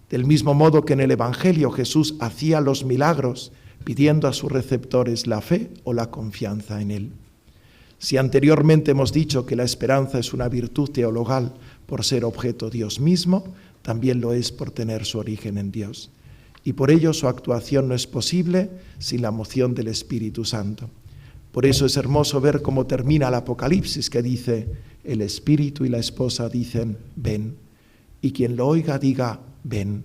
Del mismo modo que en el Evangelio Jesús hacía los milagros pidiendo a sus receptores la fe o la confianza en Él. Si anteriormente hemos dicho que la esperanza es una virtud teologal por ser objeto Dios mismo, también lo es por tener su origen en Dios. Y por ello su actuación no es posible sin la moción del Espíritu Santo. Por eso es hermoso ver cómo termina el Apocalipsis, que dice: el Espíritu y la esposa dicen, ven, y quien lo oiga diga, ven.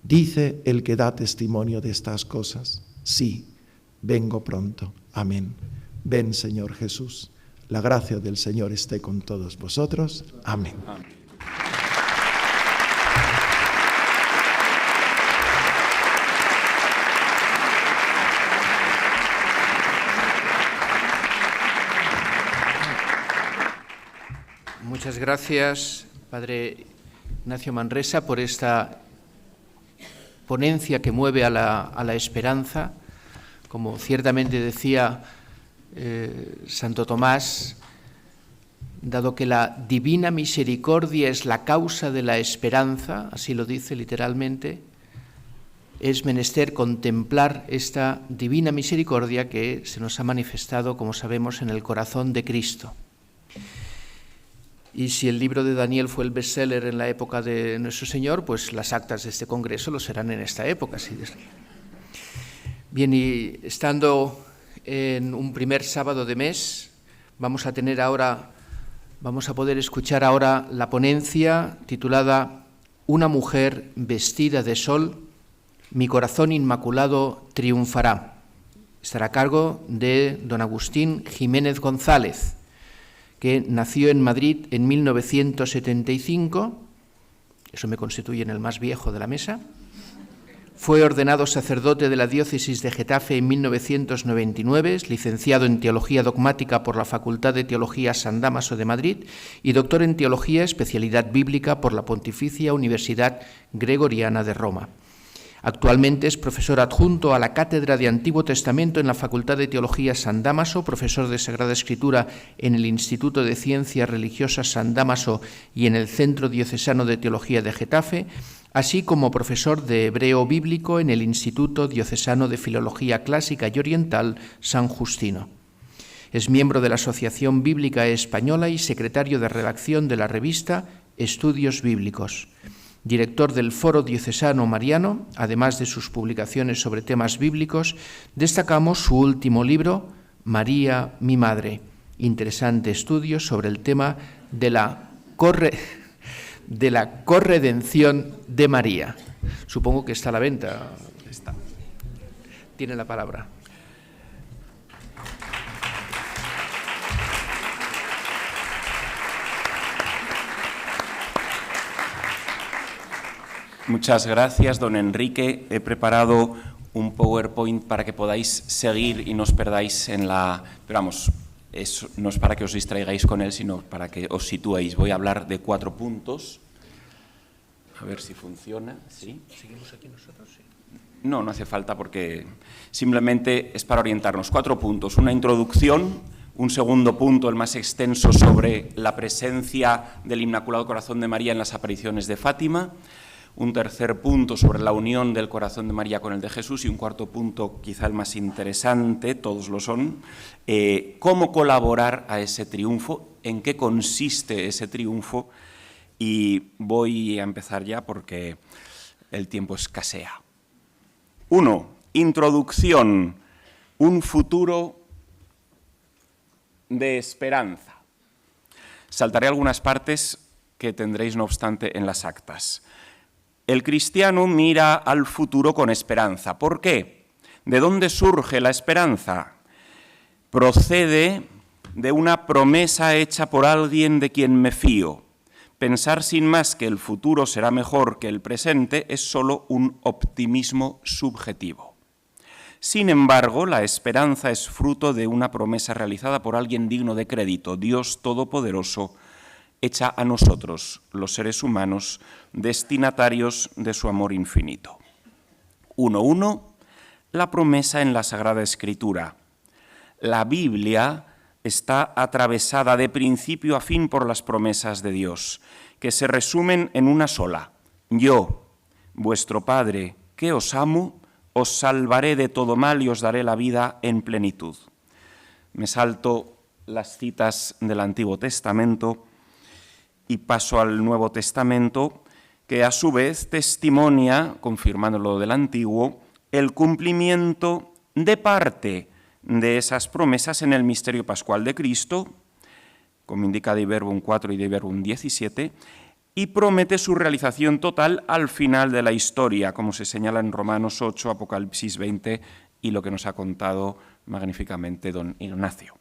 Dice el que da testimonio de estas cosas, sí, vengo pronto. Amén. Ven, Señor Jesús. La gracia del Señor esté con todos vosotros. Amén. Amén. Muchas gracias, Padre Ignacio Manresa, por esta ponencia que mueve a la esperanza. Como ciertamente decía Santo Tomás, dado que la divina misericordia es la causa de la esperanza, así lo dice literalmente, es menester contemplar esta divina misericordia que se nos ha manifestado, como sabemos, en el corazón de Cristo. Y si el libro de Daniel fue el bestseller en la época de nuestro Señor, pues las actas de este congreso lo serán en esta época. Bien, y estando en un primer sábado de mes, vamos a poder escuchar ahora la ponencia titulada Una mujer vestida de sol, mi corazón inmaculado triunfará. Estará a cargo de don Agustín Jiménez González, que nació en Madrid en 1975, eso me constituye en el más viejo de la mesa. Fue ordenado sacerdote de la diócesis de Getafe en 1999, es licenciado en Teología Dogmática por la Facultad de Teología San Dámaso de Madrid y doctor en Teología, especialidad bíblica por la Pontificia Universidad Gregoriana de Roma. Actualmente es profesor adjunto a la Cátedra de Antiguo Testamento en la Facultad de Teología San Dámaso, profesor de Sagrada Escritura en el Instituto de Ciencias Religiosas San Dámaso y en el Centro Diocesano de Teología de Getafe, así como profesor de Hebreo Bíblico en el Instituto Diocesano de Filología Clásica y Oriental San Justino. Es miembro de la Asociación Bíblica Española y secretario de redacción de la revista Estudios Bíblicos. Director del Foro Diocesano Mariano, además de sus publicaciones sobre temas bíblicos, destacamos su último libro, María, mi Madre, interesante estudio sobre el tema de la corredención de María. Supongo que está a la venta. Está. Tiene la palabra. Muchas gracias, don Enrique. He preparado un PowerPoint para que podáis seguir y no os perdáis en la... Pero vamos, no es para que os distraigáis con él, sino para que os situéis. Voy a hablar de 4 puntos. A ver si funciona. ¿Sí? ¿Seguimos aquí nosotros? Sí. No, no hace falta porque simplemente es para orientarnos. 4 puntos. Una introducción, un segundo punto, el más extenso, sobre la presencia del Inmaculado Corazón de María en las apariciones de Fátima. Un tercer punto sobre la unión del corazón de María con el de Jesús y un cuarto punto, quizá el más interesante, todos lo son, cómo colaborar a ese triunfo, en qué consiste ese triunfo, y voy a empezar ya porque el tiempo escasea. 1. Introducción. Un futuro de esperanza. Saltaré algunas partes que tendréis, no obstante, en las actas. El cristiano mira al futuro con esperanza. ¿Por qué? ¿De dónde surge la esperanza? Procede de una promesa hecha por alguien de quien me fío. Pensar sin más que el futuro será mejor que el presente es solo un optimismo subjetivo. Sin embargo, la esperanza es fruto de una promesa realizada por alguien digno de crédito, Dios Todopoderoso, hecha a nosotros, los seres humanos, destinatarios de su amor infinito. 1.1. La promesa en la Sagrada Escritura. La Biblia está atravesada de principio a fin por las promesas de Dios, que se resumen en una sola. Yo, vuestro Padre, que os amo, os salvaré de todo mal y os daré la vida en plenitud. Me salto las citas del Antiguo Testamento y paso al Nuevo Testamento, que a su vez testimonia, confirmando lo del Antiguo, el cumplimiento de parte de esas promesas en el misterio pascual de Cristo, como indica Dei Verbum 4 y Dei Verbum 17, y promete su realización total al final de la historia, como se señala en Romanos 8, Apocalipsis 20 y lo que nos ha contado magníficamente don Ignacio.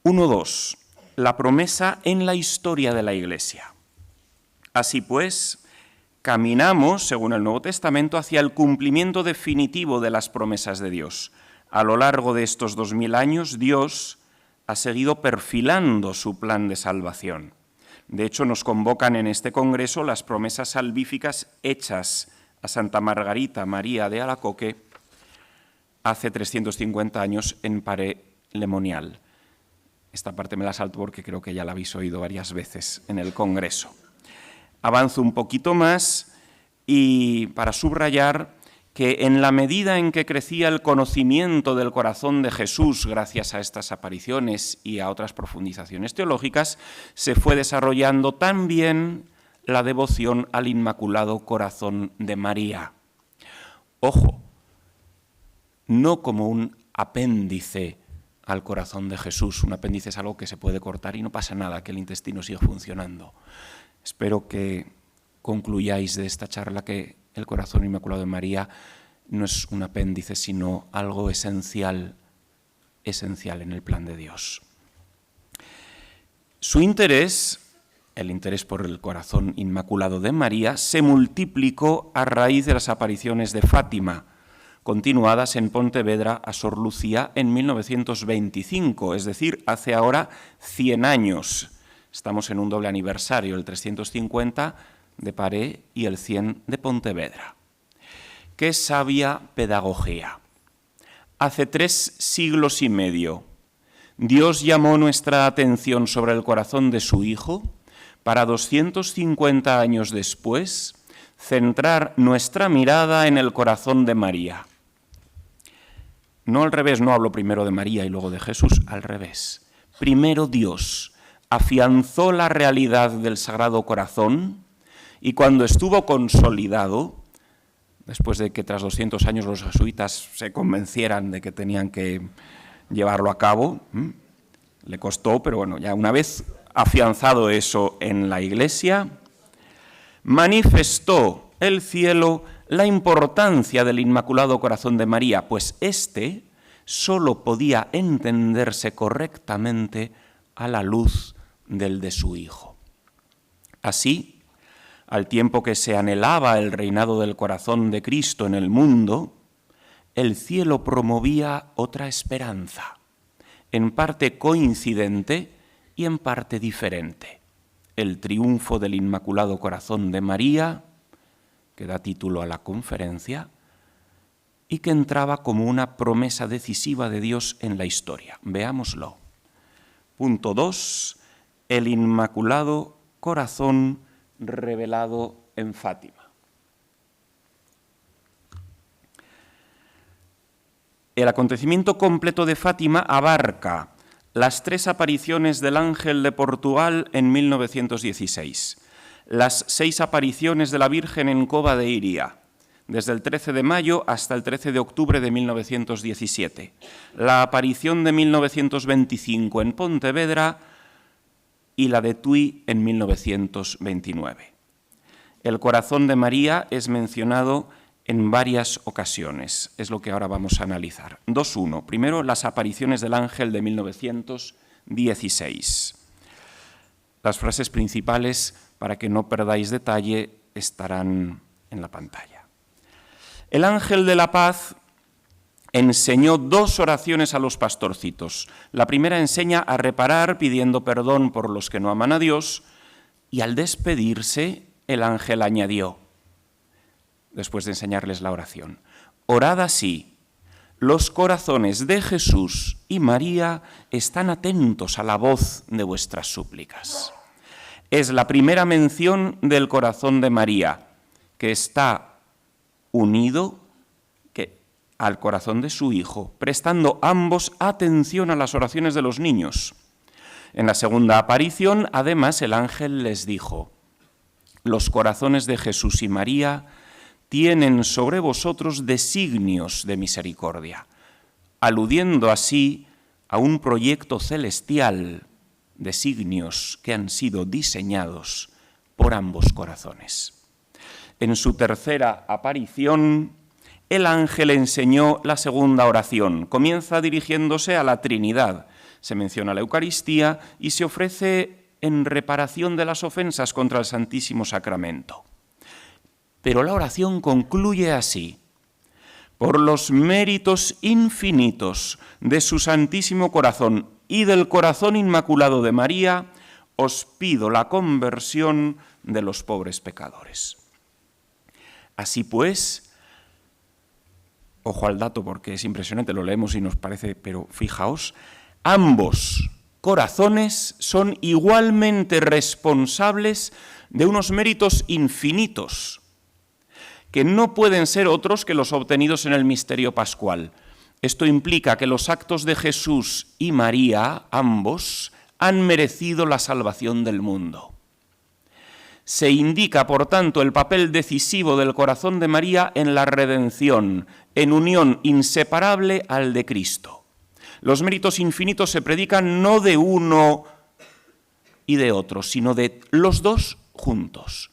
1.2. La promesa en la historia de la Iglesia. Así pues, caminamos, según el Nuevo Testamento, hacia el cumplimiento definitivo de las promesas de Dios. A lo largo de estos 2000 años, Dios ha seguido perfilando su plan de salvación. De hecho, nos convocan en este congreso las promesas salvíficas hechas a Santa Margarita María de Alacoque hace 350 años en Pare-Lemonial. Esta parte me la salto porque creo que ya la habéis oído varias veces en el Congreso. Avanzo un poquito más y para subrayar que en la medida en que crecía el conocimiento del corazón de Jesús gracias a estas apariciones y a otras profundizaciones teológicas, se fue desarrollando también la devoción al Inmaculado Corazón de María. Ojo, no como un apéndice al corazón de Jesús. Un apéndice es algo que se puede cortar y no pasa nada, que el intestino siga funcionando. Espero que concluyáis de esta charla que el corazón inmaculado de María no es un apéndice, sino algo esencial en el plan de Dios. Su interés, el interés por el corazón inmaculado de María, se multiplicó a raíz de las apariciones de Fátima, continuadas en Pontevedra a Sor Lucía en 1925, es decir, hace ahora 100 años. Estamos en un doble aniversario, el 350 de Paré y el 100 de Pontevedra. ¡Qué sabia pedagogía! Hace 3 siglos y medio, Dios llamó nuestra atención sobre el corazón de su Hijo para 250 años después centrar nuestra mirada en el corazón de María. No al revés, no hablo primero de María y luego de Jesús, al revés. Primero Dios afianzó la realidad del Sagrado Corazón y cuando estuvo consolidado, después de que tras 200 años los jesuitas se convencieran de que tenían que llevarlo a cabo, le costó, pero bueno, ya una vez afianzado eso en la Iglesia, manifestó el cielo la importancia del Inmaculado Corazón de María, pues éste solo podía entenderse correctamente a la luz del de su Hijo. Así, al tiempo que se anhelaba el reinado del corazón de Cristo en el mundo, el cielo promovía otra esperanza, en parte coincidente y en parte diferente. El triunfo del Inmaculado Corazón de María, que da título a la conferencia, y que entraba como una promesa decisiva de Dios en la historia. Veámoslo. Punto 2. El Inmaculado Corazón revelado en Fátima. El acontecimiento completo de Fátima abarca las 3 apariciones del ángel de Portugal en 1916, las 6 apariciones de la Virgen en Cova de Iria, desde el 13 de mayo hasta el 13 de octubre de 1917, la aparición de 1925 en Pontevedra y la de Tui en 1929. El corazón de María es mencionado en varias ocasiones, es lo que ahora vamos a analizar. 2.1. Primero, las apariciones del ángel de 1916. Las frases principales, para que no perdáis detalle, estarán en la pantalla. El ángel de la paz enseñó 2 oraciones a los pastorcitos. La primera enseña a reparar pidiendo perdón por los que no aman a Dios, y al despedirse el ángel añadió, después de enseñarles la oración, orad así, los corazones de Jesús y María están atentos a la voz de vuestras súplicas. Es la primera mención del corazón de María, que está unido al corazón de su Hijo, prestando ambos atención a las oraciones de los niños. En la segunda aparición, además, el ángel les dijo, los corazones de Jesús y María tienen sobre vosotros designios de misericordia, aludiendo así a un proyecto celestial, designios que han sido diseñados por ambos corazones. En su tercera aparición, el ángel enseñó la segunda oración. Comienza dirigiéndose a la Trinidad. Se menciona la Eucaristía y se ofrece en reparación de las ofensas contra el Santísimo Sacramento. Pero la oración concluye así: por los méritos infinitos de su Santísimo Corazón y del Corazón Inmaculado de María, os pido la conversión de los pobres pecadores. Así pues, ojo al dato porque es impresionante, lo leemos y nos parece, pero fijaos, ambos corazones son igualmente responsables de unos méritos infinitos, que no pueden ser otros que los obtenidos en el misterio pascual. Esto implica que los actos de Jesús y María, ambos, han merecido la salvación del mundo. Se indica, por tanto, el papel decisivo del corazón de María en la redención, en unión inseparable al de Cristo. Los méritos infinitos se predican no de uno y de otro, sino de los dos juntos,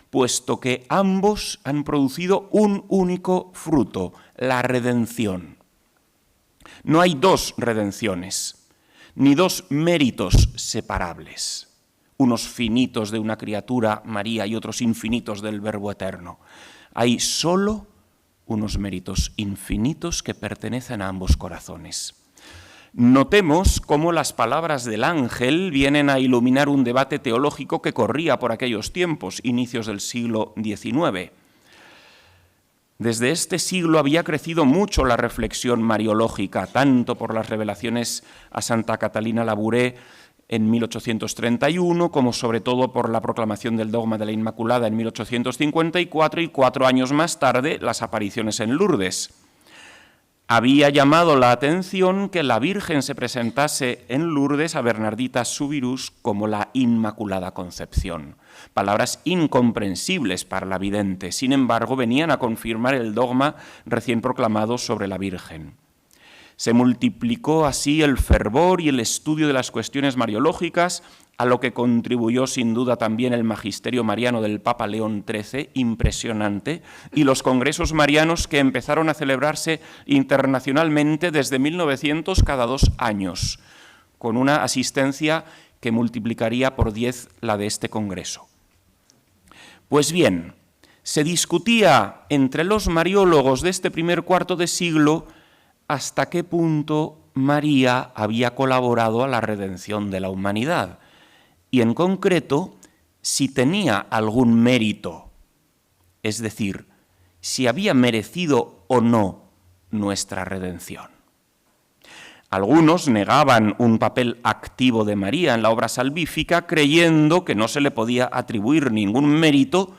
puesto que ambos han producido un único fruto, la redención. No hay dos redenciones, ni dos méritos separables, unos finitos de una criatura, María, y otros infinitos del Verbo eterno. Hay solo unos méritos infinitos que pertenecen a ambos corazones. Notemos cómo las palabras del ángel vienen a iluminar un debate teológico que corría por aquellos tiempos, inicios del siglo XIX. Desde este siglo había crecido mucho la reflexión mariológica, tanto por las revelaciones a Santa Catalina Labouré en 1831, como sobre todo por la proclamación del dogma de la Inmaculada en 1854 y 4 años más tarde las apariciones en Lourdes. Había llamado la atención que la Virgen se presentase en Lourdes a Bernardita Subirús como la Inmaculada Concepción. Palabras incomprensibles para la vidente, sin embargo, venían a confirmar el dogma recién proclamado sobre la Virgen. Se multiplicó así el fervor y el estudio de las cuestiones mariológicas, a lo que contribuyó sin duda también el magisterio mariano del Papa León XIII, impresionante, y los congresos marianos que empezaron a celebrarse internacionalmente desde 1900 cada 2 años, con una asistencia que multiplicaría por 10 la de este congreso. Pues bien, se discutía entre los mariólogos de este primer cuarto de siglo hasta qué punto María había colaborado a la redención de la humanidad, y en concreto, si tenía algún mérito, es decir, si había merecido o no nuestra redención. Algunos negaban un papel activo de María en la obra salvífica, creyendo que no se le podía atribuir ningún mérito,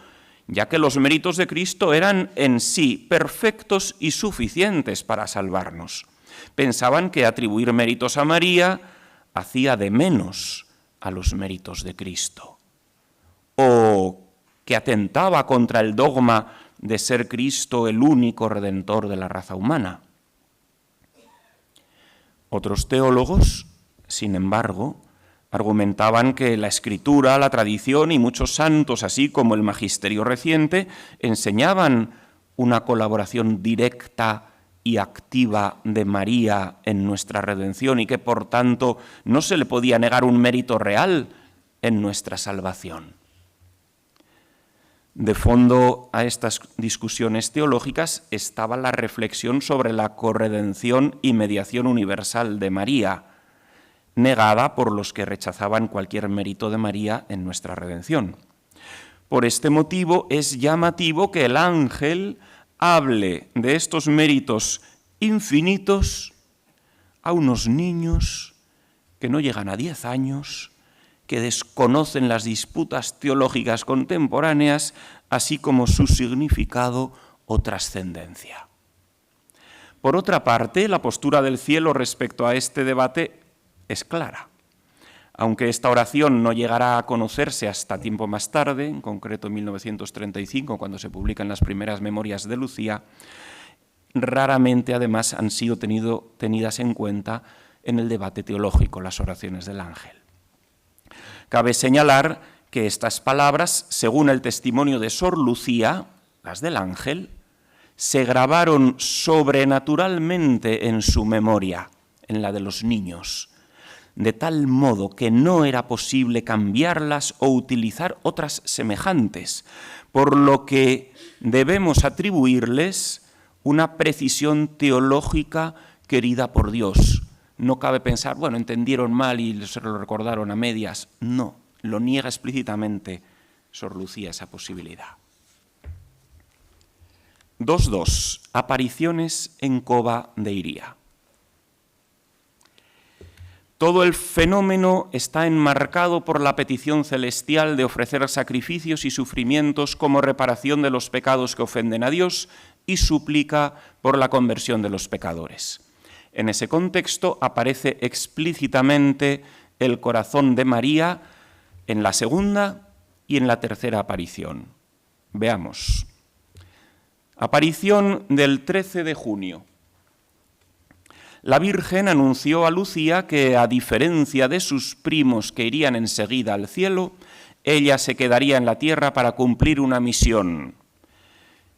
ya que los méritos de Cristo eran en sí perfectos y suficientes para salvarnos. Pensaban que atribuir méritos a María hacía de menos a los méritos de Cristo, o que atentaba contra el dogma de ser Cristo el único redentor de la raza humana. Otros teólogos, sin embargo, argumentaban que la Escritura, la tradición y muchos santos, así como el magisterio reciente, enseñaban una colaboración directa y activa de María en nuestra redención y que, por tanto, no se le podía negar un mérito real en nuestra salvación. De fondo a estas discusiones teológicas estaba la reflexión sobre la corredención y mediación universal de María, negada por los que rechazaban cualquier mérito de María en nuestra redención. Por este motivo es llamativo que el ángel hable de estos méritos infinitos a unos niños que no llegan a 10 años, que desconocen las disputas teológicas contemporáneas, así como su significado o trascendencia. Por otra parte, la postura del cielo respecto a este debate es clara. Aunque esta oración no llegará a conocerse hasta tiempo más tarde, en concreto en 1935, cuando se publican las primeras memorias de Lucía, raramente además han sido tenidas en cuenta en el debate teológico las oraciones del ángel. Cabe señalar que estas palabras, según el testimonio de Sor Lucía, las del ángel, se grabaron sobrenaturalmente en su memoria, en la de los niños, de tal modo que no era posible cambiarlas o utilizar otras semejantes, por lo que debemos atribuirles una precisión teológica querida por Dios. No cabe pensar, bueno, entendieron mal y se lo recordaron a medias. No, lo niega explícitamente Sor Lucía esa posibilidad. 2.2. Apariciones en Cova de Iría. Todo el fenómeno está enmarcado por la petición celestial de ofrecer sacrificios y sufrimientos como reparación de los pecados que ofenden a Dios y súplica por la conversión de los pecadores. En ese contexto aparece explícitamente el corazón de María en la segunda y en la tercera aparición. Veamos. Aparición del 13 de junio. La Virgen anunció a Lucía que, a diferencia de sus primos que irían enseguida al cielo, ella se quedaría en la tierra para cumplir una misión.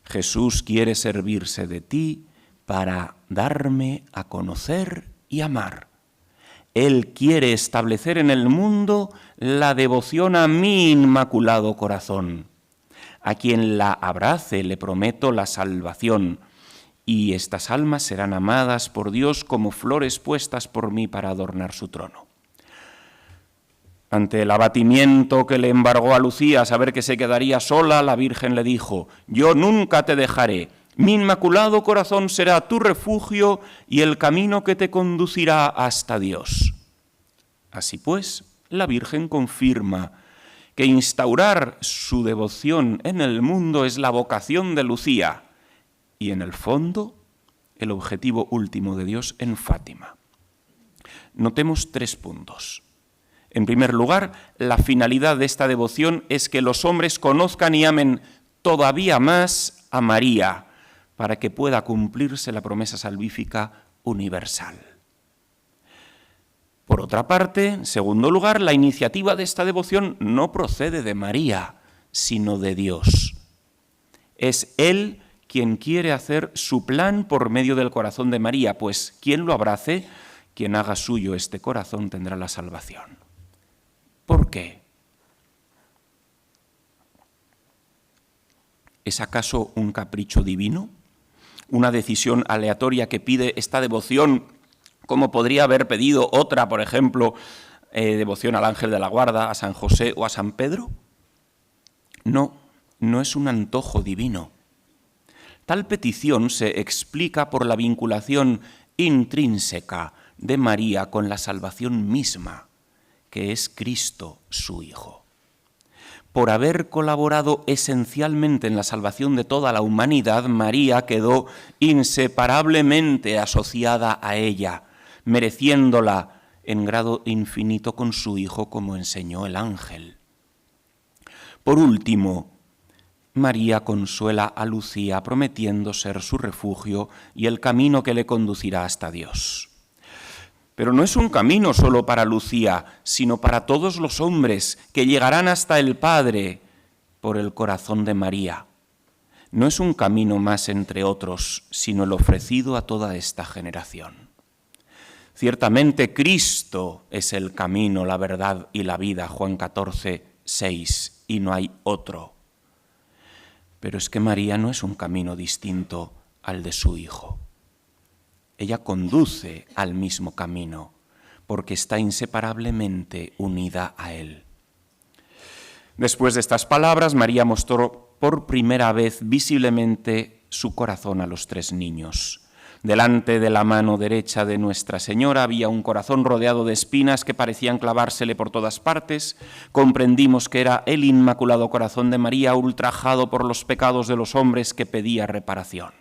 Jesús quiere servirse de ti para darme a conocer y amar. Él quiere establecer en el mundo la devoción a mi inmaculado corazón. A quien la abrace le prometo la salvación, y estas almas serán amadas por Dios como flores puestas por mí para adornar su trono. Ante el abatimiento que le embargó a Lucía a saber que se quedaría sola, la Virgen le dijo: yo nunca te dejaré, mi inmaculado corazón será tu refugio y el camino que te conducirá hasta Dios. Así pues, la Virgen confirma que instaurar su devoción en el mundo es la vocación de Lucía y, en el fondo, el objetivo último de Dios en Fátima. Notemos 3 puntos. En primer lugar, la finalidad de esta devoción es que los hombres conozcan y amen todavía más a María, para que pueda cumplirse la promesa salvífica universal. Por otra parte, en segundo lugar, la iniciativa de esta devoción no procede de María, sino de Dios. Es Él quien quiere hacer su plan por medio del corazón de María, pues quien lo abrace, quien haga suyo este corazón, tendrá la salvación. ¿Por qué? ¿Es acaso un capricho divino? ¿Una decisión aleatoria que pide esta devoción, como podría haber pedido otra, por ejemplo, devoción al ángel de la guarda, a San José o a San Pedro? No, no es un antojo divino. Tal petición se explica por la vinculación intrínseca de María con la salvación misma, que es Cristo, su Hijo. Por haber colaborado esencialmente en la salvación de toda la humanidad, María quedó inseparablemente asociada a ella, mereciéndola en grado infinito con su Hijo, como enseñó el ángel. Por último, María consuela a Lucía prometiendo ser su refugio y el camino que le conducirá hasta Dios. Pero no es un camino solo para Lucía, sino para todos los hombres que llegarán hasta el Padre por el corazón de María. No es un camino más entre otros, sino el ofrecido a toda esta generación. Ciertamente Cristo es el camino, la verdad y la vida, Juan 14, 6, y no hay otro. Pero es que María no es un camino distinto al de su Hijo. Ella conduce al mismo camino, porque está inseparablemente unida a Él. Después de estas palabras, María mostró por primera vez visiblemente su corazón a los 3 niños. Delante de la mano derecha de Nuestra Señora había un corazón rodeado de espinas que parecían clavársele por todas partes. Comprendimos que era el Inmaculado Corazón de María, ultrajado por los pecados de los hombres, que pedía reparación.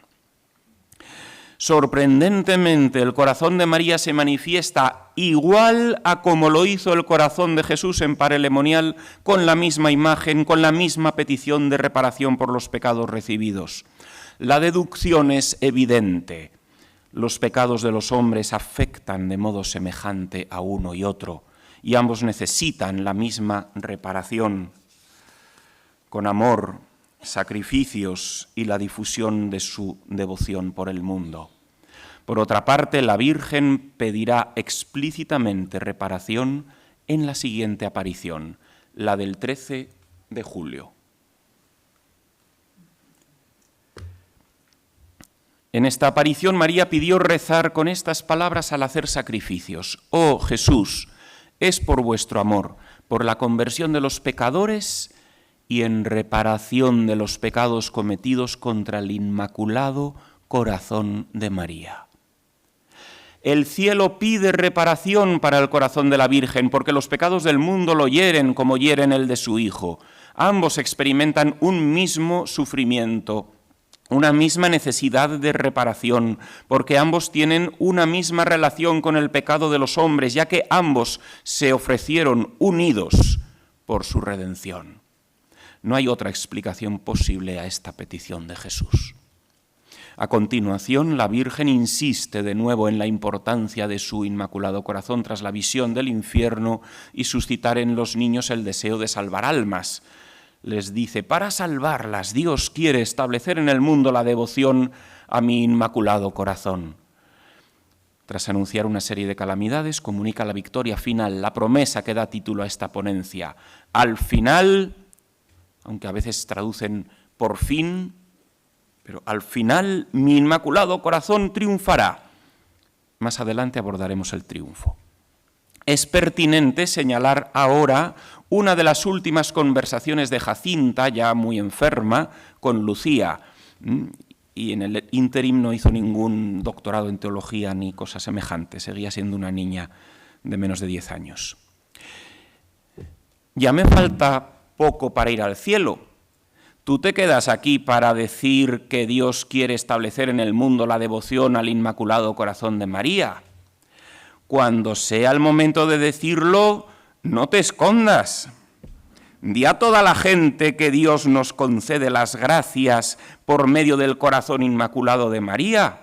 Sorprendentemente, el corazón de María se manifiesta igual a como lo hizo el corazón de Jesús en Parelemonial, con la misma imagen, con la misma petición de reparación por los pecados recibidos. La deducción es evidente. Los pecados de los hombres afectan de modo semejante a uno y otro, y ambos necesitan la misma reparación, con amor, sacrificios y la difusión de su devoción por el mundo. Por otra parte, la Virgen pedirá explícitamente reparación en la siguiente aparición, la del 13 de julio. En esta aparición, María pidió rezar con estas palabras al hacer sacrificios. Oh Jesús, es por vuestro amor, por la conversión de los pecadores y en reparación de los pecados cometidos contra el Inmaculado Corazón de María. El cielo pide reparación para el corazón de la Virgen, porque los pecados del mundo lo hieren como hieren el de su Hijo. Ambos experimentan un mismo sufrimiento, una misma necesidad de reparación, porque ambos tienen una misma relación con el pecado de los hombres, ya que ambos se ofrecieron unidos por su redención. No hay otra explicación posible a esta petición de Jesús. A continuación, la Virgen insiste de nuevo en la importancia de su Inmaculado Corazón tras la visión del infierno y suscitar en los niños el deseo de salvar almas. Les dice: para salvarlas, Dios quiere establecer en el mundo la devoción a mi Inmaculado Corazón. Tras anunciar una serie de calamidades, comunica la victoria final, la promesa que da título a esta ponencia. Al final, aunque a veces traducen por fin, pero al final mi Inmaculado Corazón triunfará. Más adelante abordaremos el triunfo. Es pertinente señalar ahora una de las últimas conversaciones de Jacinta, ya muy enferma, con Lucía. Y en el ínterim no hizo ningún doctorado en teología ni cosa semejante, seguía siendo una niña de menos de 10 años. Ya me falta poco para ir al cielo. ¿Tú te quedas aquí para decir que Dios quiere establecer en el mundo la devoción al Inmaculado Corazón de María? Cuando sea el momento de decirlo, no te escondas. Di a toda la gente que Dios nos concede las gracias por medio del corazón inmaculado de María,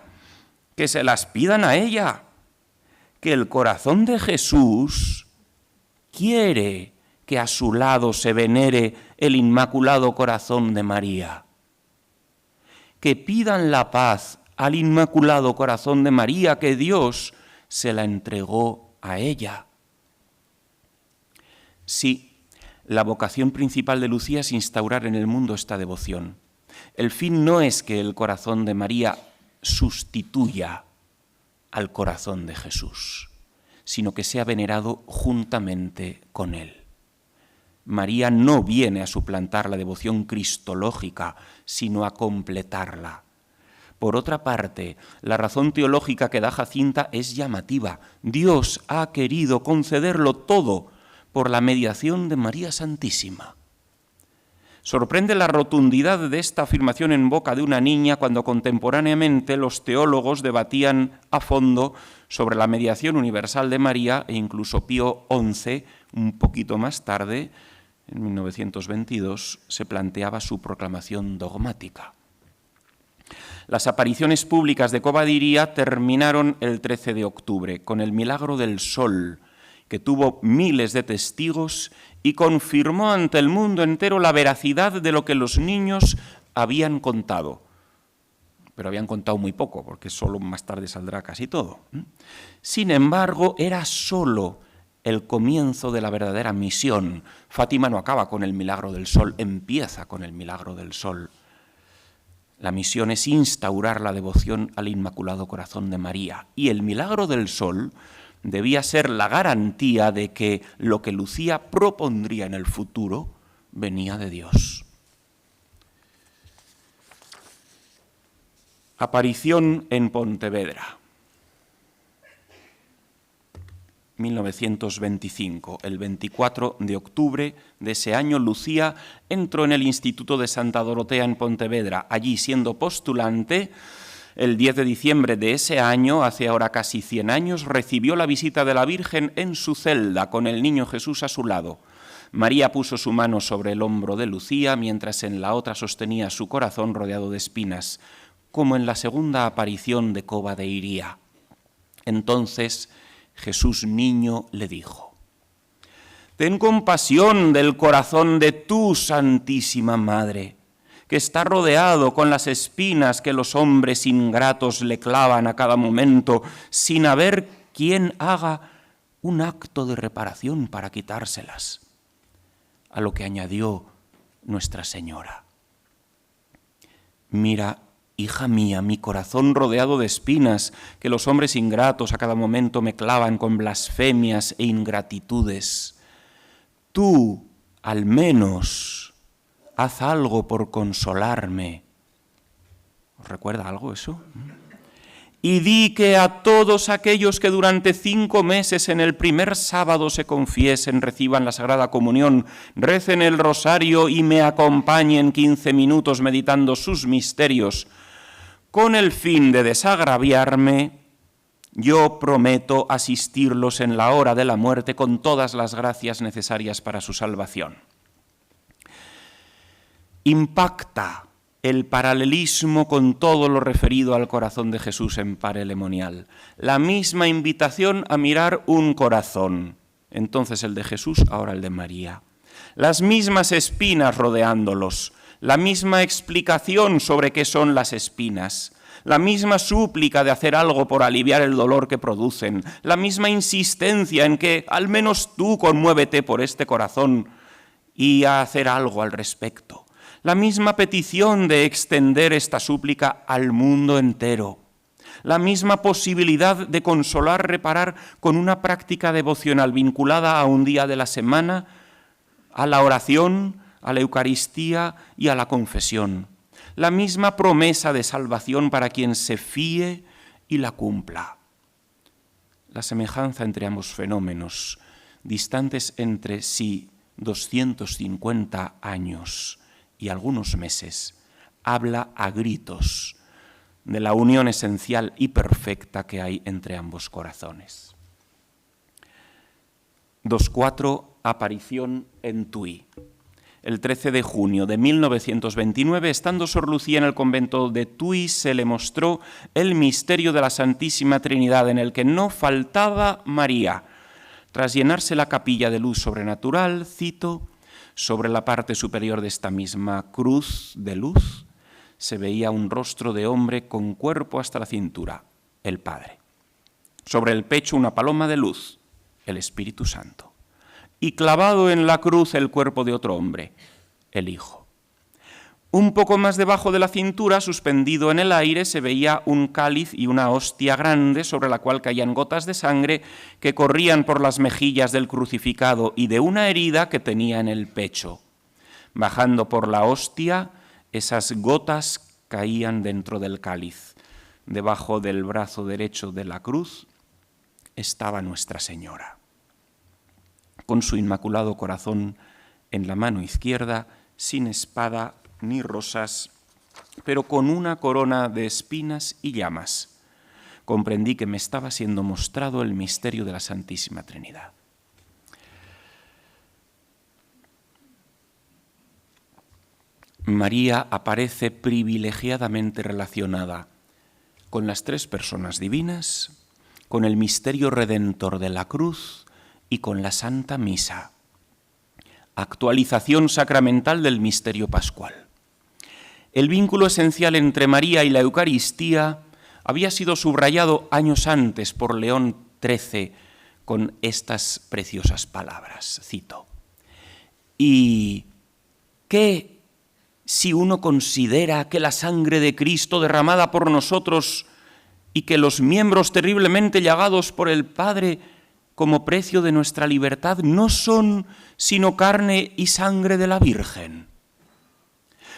que se las pidan a ella, que el corazón de Jesús quiere que a su lado se venere el Inmaculado Corazón de María. Que pidan la paz al Inmaculado Corazón de María, que Dios se la entregó a ella. Sí, la vocación principal de Lucía es instaurar en el mundo esta devoción. El fin no es que el corazón de María sustituya al corazón de Jesús, sino que sea venerado juntamente con él. María no viene a suplantar la devoción cristológica, sino a completarla. Por otra parte, la razón teológica que da Jacinta es llamativa. Dios ha querido concederlo todo por la mediación de María Santísima. Sorprende la rotundidad de esta afirmación en boca de una niña cuando contemporáneamente los teólogos debatían a fondo sobre la mediación universal de María e incluso Pío XI, un poquito más tarde, en 1922, se planteaba su proclamación dogmática. Las apariciones públicas de Covadiría terminaron el 13 de octubre con el milagro del sol, que tuvo miles de testigos y confirmó ante el mundo entero la veracidad de lo que los niños habían contado. Pero habían contado muy poco, porque solo más tarde saldrá casi todo. Sin embargo, era solo el comienzo de la verdadera misión. Fátima no acaba con el milagro del sol, empieza con el milagro del sol. La misión es instaurar la devoción al Inmaculado Corazón de María. Y el milagro del sol debía ser la garantía de que lo que Lucía propondría en el futuro venía de Dios. Aparición en Pontevedra. 1925, el 24 de octubre de ese año, Lucía entró en el Instituto de Santa Dorotea en Pontevedra. Allí, siendo postulante, el 10 de diciembre de ese año, hace ahora casi 100 años, recibió la visita de la Virgen en su celda, con el niño Jesús a su lado. María puso su mano sobre el hombro de Lucía, mientras en la otra sostenía su corazón rodeado de espinas, como en la segunda aparición de Cova de Iría. Entonces Jesús niño le dijo: «Ten compasión del corazón de tu Santísima Madre, que está rodeado con las espinas que los hombres ingratos le clavan a cada momento, sin haber quien haga un acto de reparación para quitárselas». A lo que añadió Nuestra Señora: «Mira, hija mía, mi corazón rodeado de espinas, que los hombres ingratos a cada momento me clavan con blasfemias e ingratitudes. Tú, al menos, haz algo por consolarme». ¿Os recuerda algo eso? «Y di que a todos aquellos que durante 5 meses en el primer sábado se confiesen, reciban la Sagrada Comunión, recen el rosario y me acompañen 15 minutos meditando sus misterios, con el fin de desagraviarme, yo prometo asistirlos en la hora de la muerte con todas las gracias necesarias para su salvación». impacta el paralelismo con todo lo referido al corazón de Jesús en Parelemonial. La misma invitación a mirar un corazón, entonces el de Jesús, ahora el de María. Las mismas espinas rodeándolos, la misma explicación sobre qué son las espinas, la misma súplica de hacer algo por aliviar el dolor que producen, la misma insistencia en que al menos tú conmuévete por este corazón y a hacer algo al respecto. La misma petición de extender esta súplica al mundo entero. La misma posibilidad de consolar, reparar con una práctica devocional vinculada a un día de la semana, a la oración, a la Eucaristía y a la confesión. La misma promesa de salvación para quien se fíe y la cumpla. La semejanza entre ambos fenómenos, distantes entre sí 250 años y algunos meses, habla a gritos de la unión esencial y perfecta que hay entre ambos corazones. 2.4. Aparición en Tui. El 13 de junio de 1929, estando Sor Lucía en el convento de Tui, se le mostró el misterio de la Santísima Trinidad, en el que no faltaba María. Tras llenarse la capilla de luz sobrenatural, cito, sobre la parte superior de esta misma cruz de luz se veía un rostro de hombre con cuerpo hasta la cintura, el Padre. Sobre el pecho una paloma de luz, el Espíritu Santo. Y clavado en la cruz el cuerpo de otro hombre, el Hijo. Un poco más debajo de la cintura, suspendido en el aire, se veía un cáliz y una hostia grande sobre la cual caían gotas de sangre que corrían por las mejillas del crucificado y de una herida que tenía en el pecho. Bajando por la hostia, esas gotas caían dentro del cáliz. Debajo del brazo derecho de la cruz estaba Nuestra Señora. Con su inmaculado corazón en la mano izquierda, sin espada ni rosas, pero con una corona de espinas y llamas. Comprendí que me estaba siendo mostrado el misterio de la Santísima Trinidad. María aparece privilegiadamente relacionada con las tres personas divinas, con el misterio redentor de la cruz y con la Santa Misa, actualización sacramental del misterio pascual. El vínculo esencial entre María y la Eucaristía había sido subrayado años antes por León XIII con estas preciosas palabras, cito, ¿y qué si uno considera que la sangre de Cristo derramada por nosotros y que los miembros terriblemente llagados por el Padre como precio de nuestra libertad no son sino carne y sangre de la Virgen?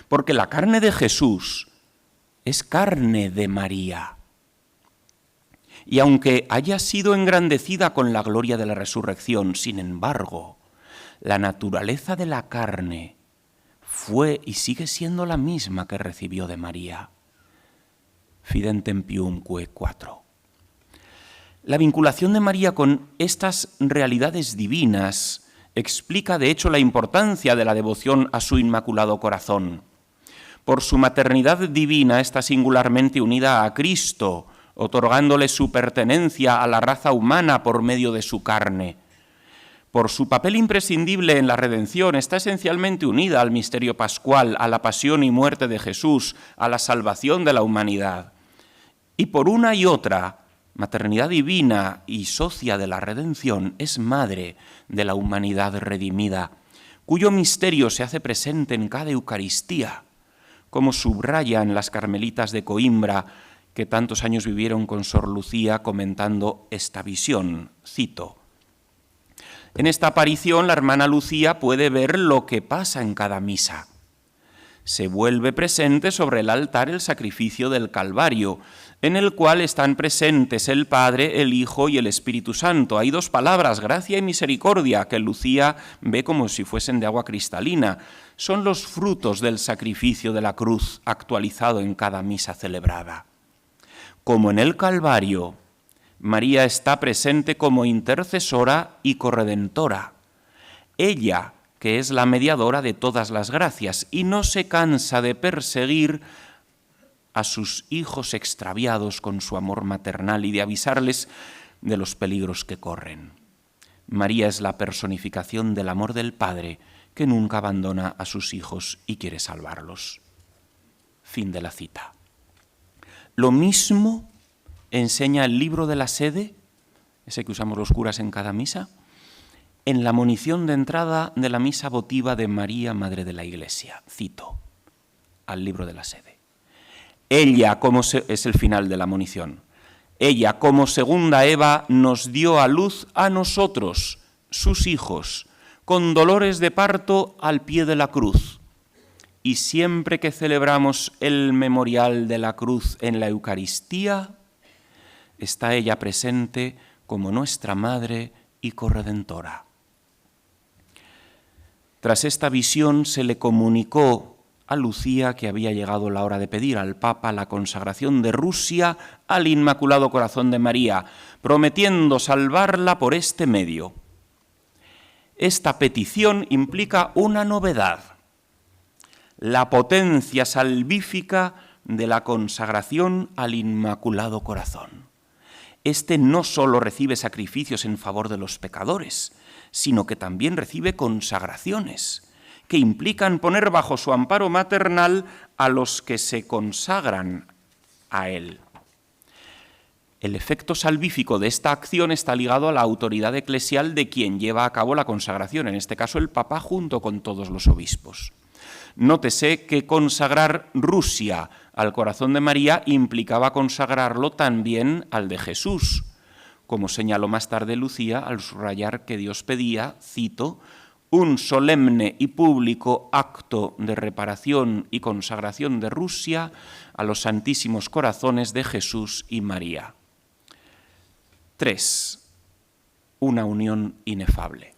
Porque la carne de Jesús es carne de María. Y aunque haya sido engrandecida con la gloria de la resurrección, sin embargo, la naturaleza de la carne fue y sigue siendo la misma que recibió de María. Fidem Tempiumque 4. La vinculación de María con estas realidades divinas explica de hecho la importancia de la devoción a su Inmaculado Corazón. Por su maternidad divina está singularmente unida a Cristo, otorgándole su pertenencia a la raza humana por medio de su carne. Por su papel imprescindible en la redención está esencialmente unida al misterio pascual, a la pasión y muerte de Jesús, a la salvación de la humanidad. Y por una y otra, maternidad divina y socia de la redención, es madre de la humanidad redimida, cuyo misterio se hace presente en cada Eucaristía, como subrayan las carmelitas de Coimbra, que tantos años vivieron con Sor Lucía comentando esta visión. Cito, en esta aparición la hermana Lucía puede ver lo que pasa en cada misa. Se vuelve presente sobre el altar el sacrificio del Calvario, en el cual están presentes el Padre, el Hijo y el Espíritu Santo. Hay dos palabras, gracia y misericordia, que Lucía ve como si fuesen de agua cristalina. Son los frutos del sacrificio de la cruz actualizado en cada misa celebrada. Como en el Calvario, María está presente como intercesora y corredentora. Ella, que es la mediadora de todas las gracias, y no se cansa de perseguir a sus hijos extraviados con su amor maternal y de avisarles de los peligros que corren. María es la personificación del amor del Padre, que nunca abandona a sus hijos y quiere salvarlos. Fin de la cita. Lo mismo enseña el libro de la sede, ese que usamos los curas en cada misa, en la monición de entrada de la misa votiva de María, Madre de la Iglesia. Cito al libro de la sede. Ella, es el final de la monición, ella, como segunda Eva, nos dio a luz a nosotros, sus hijos, con dolores de parto al pie de la cruz. Y siempre que celebramos el memorial de la cruz en la Eucaristía, está ella presente como nuestra Madre y corredentora. Tras esta visión se le comunicó a Lucía que había llegado la hora de pedir al Papa la consagración de Rusia al Inmaculado Corazón de María, prometiendo salvarla por este medio. Esta petición implica una novedad: la potencia salvífica de la consagración al Inmaculado Corazón. Este no solo recibe sacrificios en favor de los pecadores, sino que también recibe consagraciones, que implican poner bajo su amparo maternal a los que se consagran a él. El efecto salvífico de esta acción está ligado a la autoridad eclesial de quien lleva a cabo la consagración, en este caso el Papa junto con todos los obispos. Nótese que consagrar Rusia al corazón de María implicaba consagrarlo también al de Jesús, como señaló más tarde Lucía al subrayar que Dios pedía, cito, un solemne y público acto de reparación y consagración de Rusia a los santísimos corazones de Jesús y María. 3. Una unión inefable.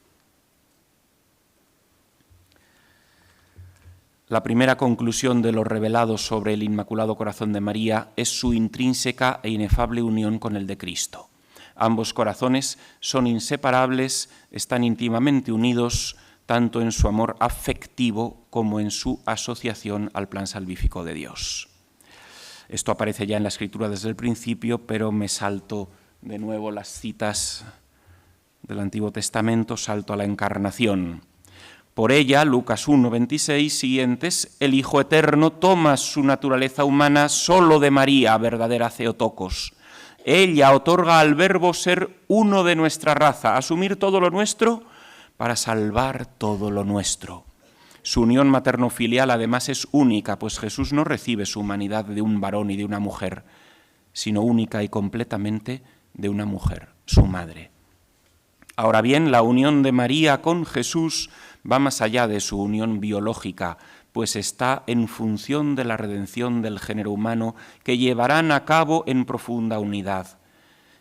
La primera conclusión de lo revelado sobre el Inmaculado Corazón de María es su intrínseca e inefable unión con el de Cristo. Ambos corazones son inseparables, están íntimamente unidos tanto en su amor afectivo como en su asociación al plan salvífico de Dios. Esto aparece ya en la Escritura desde el principio, pero me salto de nuevo las citas del Antiguo Testamento, salto a la Encarnación. Por ella, Lucas 1:26, siguientes, el Hijo Eterno toma su naturaleza humana solo de María, verdadera Theotokos. Ella otorga al Verbo ser uno de nuestra raza, asumir todo lo nuestro para salvar todo lo nuestro. Su unión materno-filial además es única, pues Jesús no recibe su humanidad de un varón y de una mujer, sino única y completamente de una mujer, su madre. Ahora bien, la unión de María con Jesús va más allá de su unión biológica, pues está en función de la redención del género humano que llevarán a cabo en profunda unidad.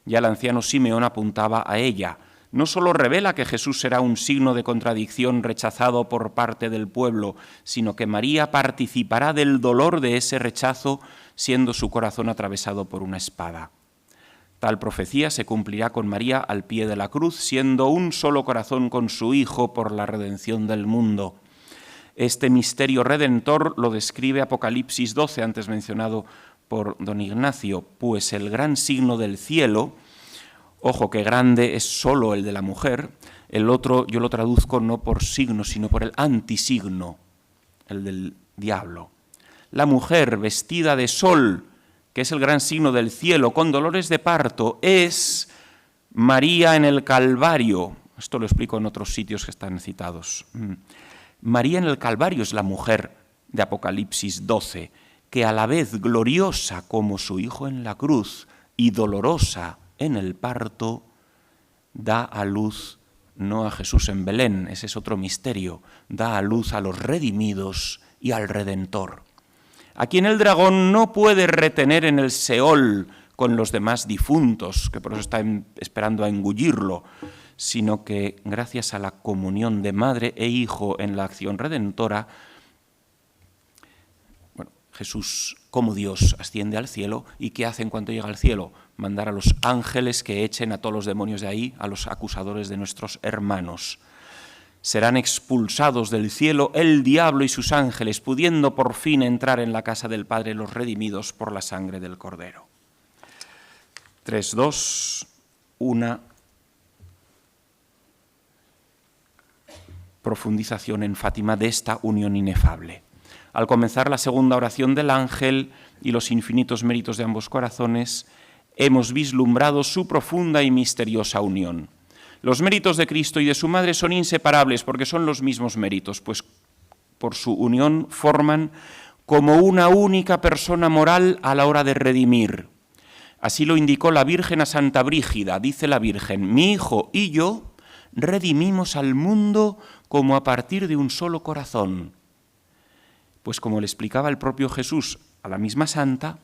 Ya el anciano Simeón apuntaba a ella. No solo revela que Jesús será un signo de contradicción rechazado por parte del pueblo, sino que María participará del dolor de ese rechazo, siendo su corazón atravesado por una espada. Tal profecía se cumplirá con María al pie de la cruz, siendo un solo corazón con su Hijo por la redención del mundo. Este misterio redentor lo describe Apocalipsis 12, antes mencionado por don Ignacio, pues el gran signo del cielo, ojo que grande es solo el de la mujer, el otro yo lo traduzco no por signo, sino por el antisigno, el del diablo. La mujer vestida de sol, que es el gran signo del cielo, con dolores de parto, es María en el Calvario. Esto lo explico en otros sitios que están citados. María en el Calvario es la mujer de Apocalipsis 12, que a la vez gloriosa como su Hijo en la cruz y dolorosa en el parto, da a luz no a Jesús en Belén, ese es otro misterio, da a luz a los redimidos y al Redentor. A quien el dragón no puede retener en el Seol con los demás difuntos, que por eso está esperando a engullirlo, sino que gracias a la comunión de madre e hijo en la acción redentora, Jesús como Dios asciende al cielo, y ¿qué hace en cuanto llega al cielo? Mandar a los ángeles que echen a todos los demonios de ahí, a los acusadores de nuestros hermanos. serán expulsados del cielo el diablo y sus ángeles, pudiendo por fin entrar en la casa del Padre los redimidos por la sangre del Cordero. 3, 2, 1. Profundización en Fátima de esta unión inefable. Al comenzar la segunda oración del ángel y los infinitos méritos de ambos corazones, hemos vislumbrado su profunda y misteriosa unión. Los méritos de Cristo y de su Madre son inseparables porque son los mismos méritos, pues por su unión forman como una única persona moral a la hora de redimir. Así lo indicó la Virgen a Santa Brígida. Dice la Virgen: mi hijo y yo redimimos al mundo como a partir de un solo corazón. Pues como le explicaba el propio Jesús a la misma santa,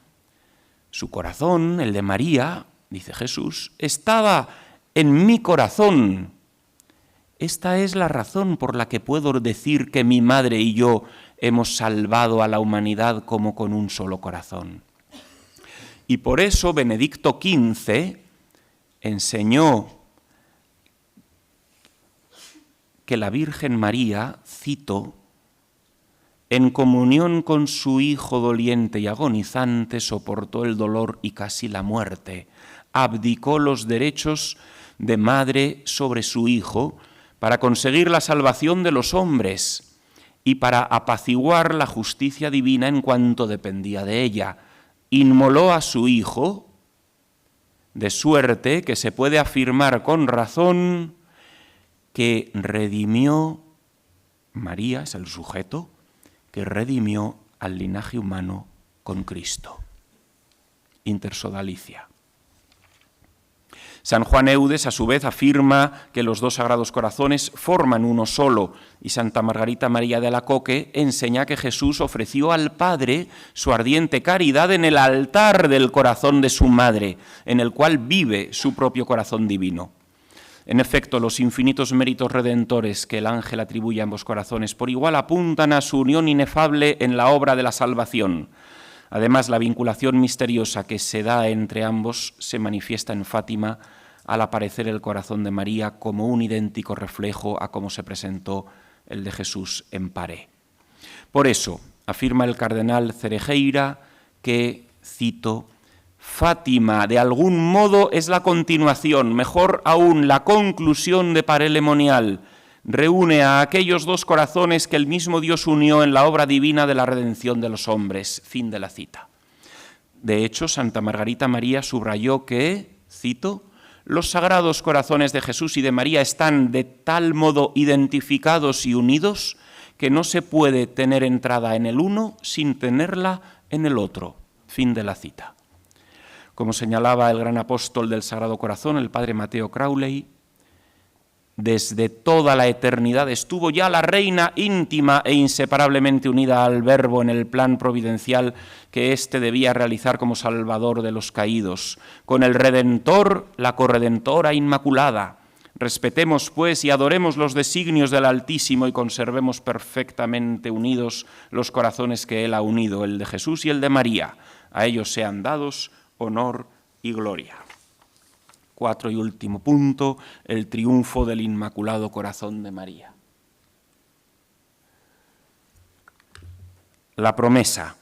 su corazón, el de María, dice Jesús, estaba en mi corazón. Esta es la razón por la que puedo decir que mi madre y yo hemos salvado a la humanidad como con un solo corazón. Y por eso Benedicto XV enseñó que la Virgen María, cito, en comunión con su Hijo doliente y agonizante, soportó el dolor y casi la muerte, abdicó los derechos de madre sobre su Hijo para conseguir la salvación de los hombres y para apaciguar la justicia divina en cuanto dependía de ella. Inmoló a su Hijo, de suerte que se puede afirmar con razón que redimió, María es el sujeto, que redimió al linaje humano con Cristo. Intersodalicia. San Juan Eudes, a su vez, afirma que los dos sagrados corazones forman uno solo, y Santa Margarita María de Alacoque enseña que Jesús ofreció al Padre su ardiente caridad en el altar del corazón de su madre, en el cual vive su propio corazón divino. En efecto, los infinitos méritos redentores que el ángel atribuye a ambos corazones por igual apuntan a su unión inefable en la obra de la salvación. Además, la vinculación misteriosa que se da entre ambos se manifiesta en Fátima al aparecer el corazón de María como un idéntico reflejo a cómo se presentó el de Jesús en Paré. Por eso, afirma el cardenal Cerejeira que, cito, Fátima de algún modo es la continuación, mejor aún la conclusión de Paré Lemonial. Reúne a aquellos dos corazones que el mismo Dios unió en la obra divina de la redención de los hombres. Fin de la cita. De hecho, Santa Margarita María subrayó que, cito, los sagrados corazones de Jesús y de María están de tal modo identificados y unidos que no se puede tener entrada en el uno sin tenerla en el otro. Fin de la cita. Como señalaba el gran apóstol del Sagrado Corazón, el padre Mateo Crowley, desde toda la eternidad estuvo ya la reina íntima e inseparablemente unida al Verbo en el plan providencial que éste debía realizar como salvador de los caídos, con el Redentor, la corredentora inmaculada. Respetemos, pues, y adoremos los designios del Altísimo y conservemos perfectamente unidos los corazones que Él ha unido, el de Jesús y el de María. A ellos sean dados honor y gloria. 4 y último punto, el triunfo del Inmaculado Corazón de María. La promesa.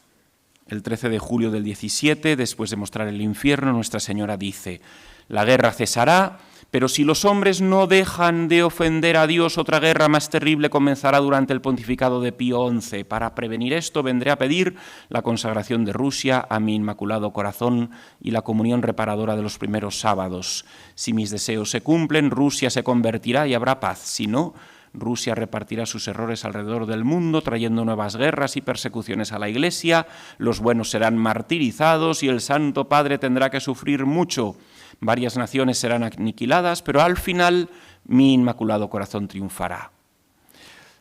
El 13 de julio del 17, después de mostrar el infierno, Nuestra Señora dice: la guerra cesará, pero si los hombres no dejan de ofender a Dios, otra guerra más terrible comenzará durante el pontificado de Pío XI. Para prevenir esto, vendré a pedir la consagración de Rusia a mi Inmaculado Corazón y la comunión reparadora de los primeros sábados. Si mis deseos se cumplen, Rusia se convertirá y habrá paz. Si no, Rusia repartirá sus errores alrededor del mundo, trayendo nuevas guerras y persecuciones a la Iglesia. Los buenos serán martirizados y el Santo Padre tendrá que sufrir mucho. Varias naciones serán aniquiladas, pero al final mi Inmaculado Corazón triunfará.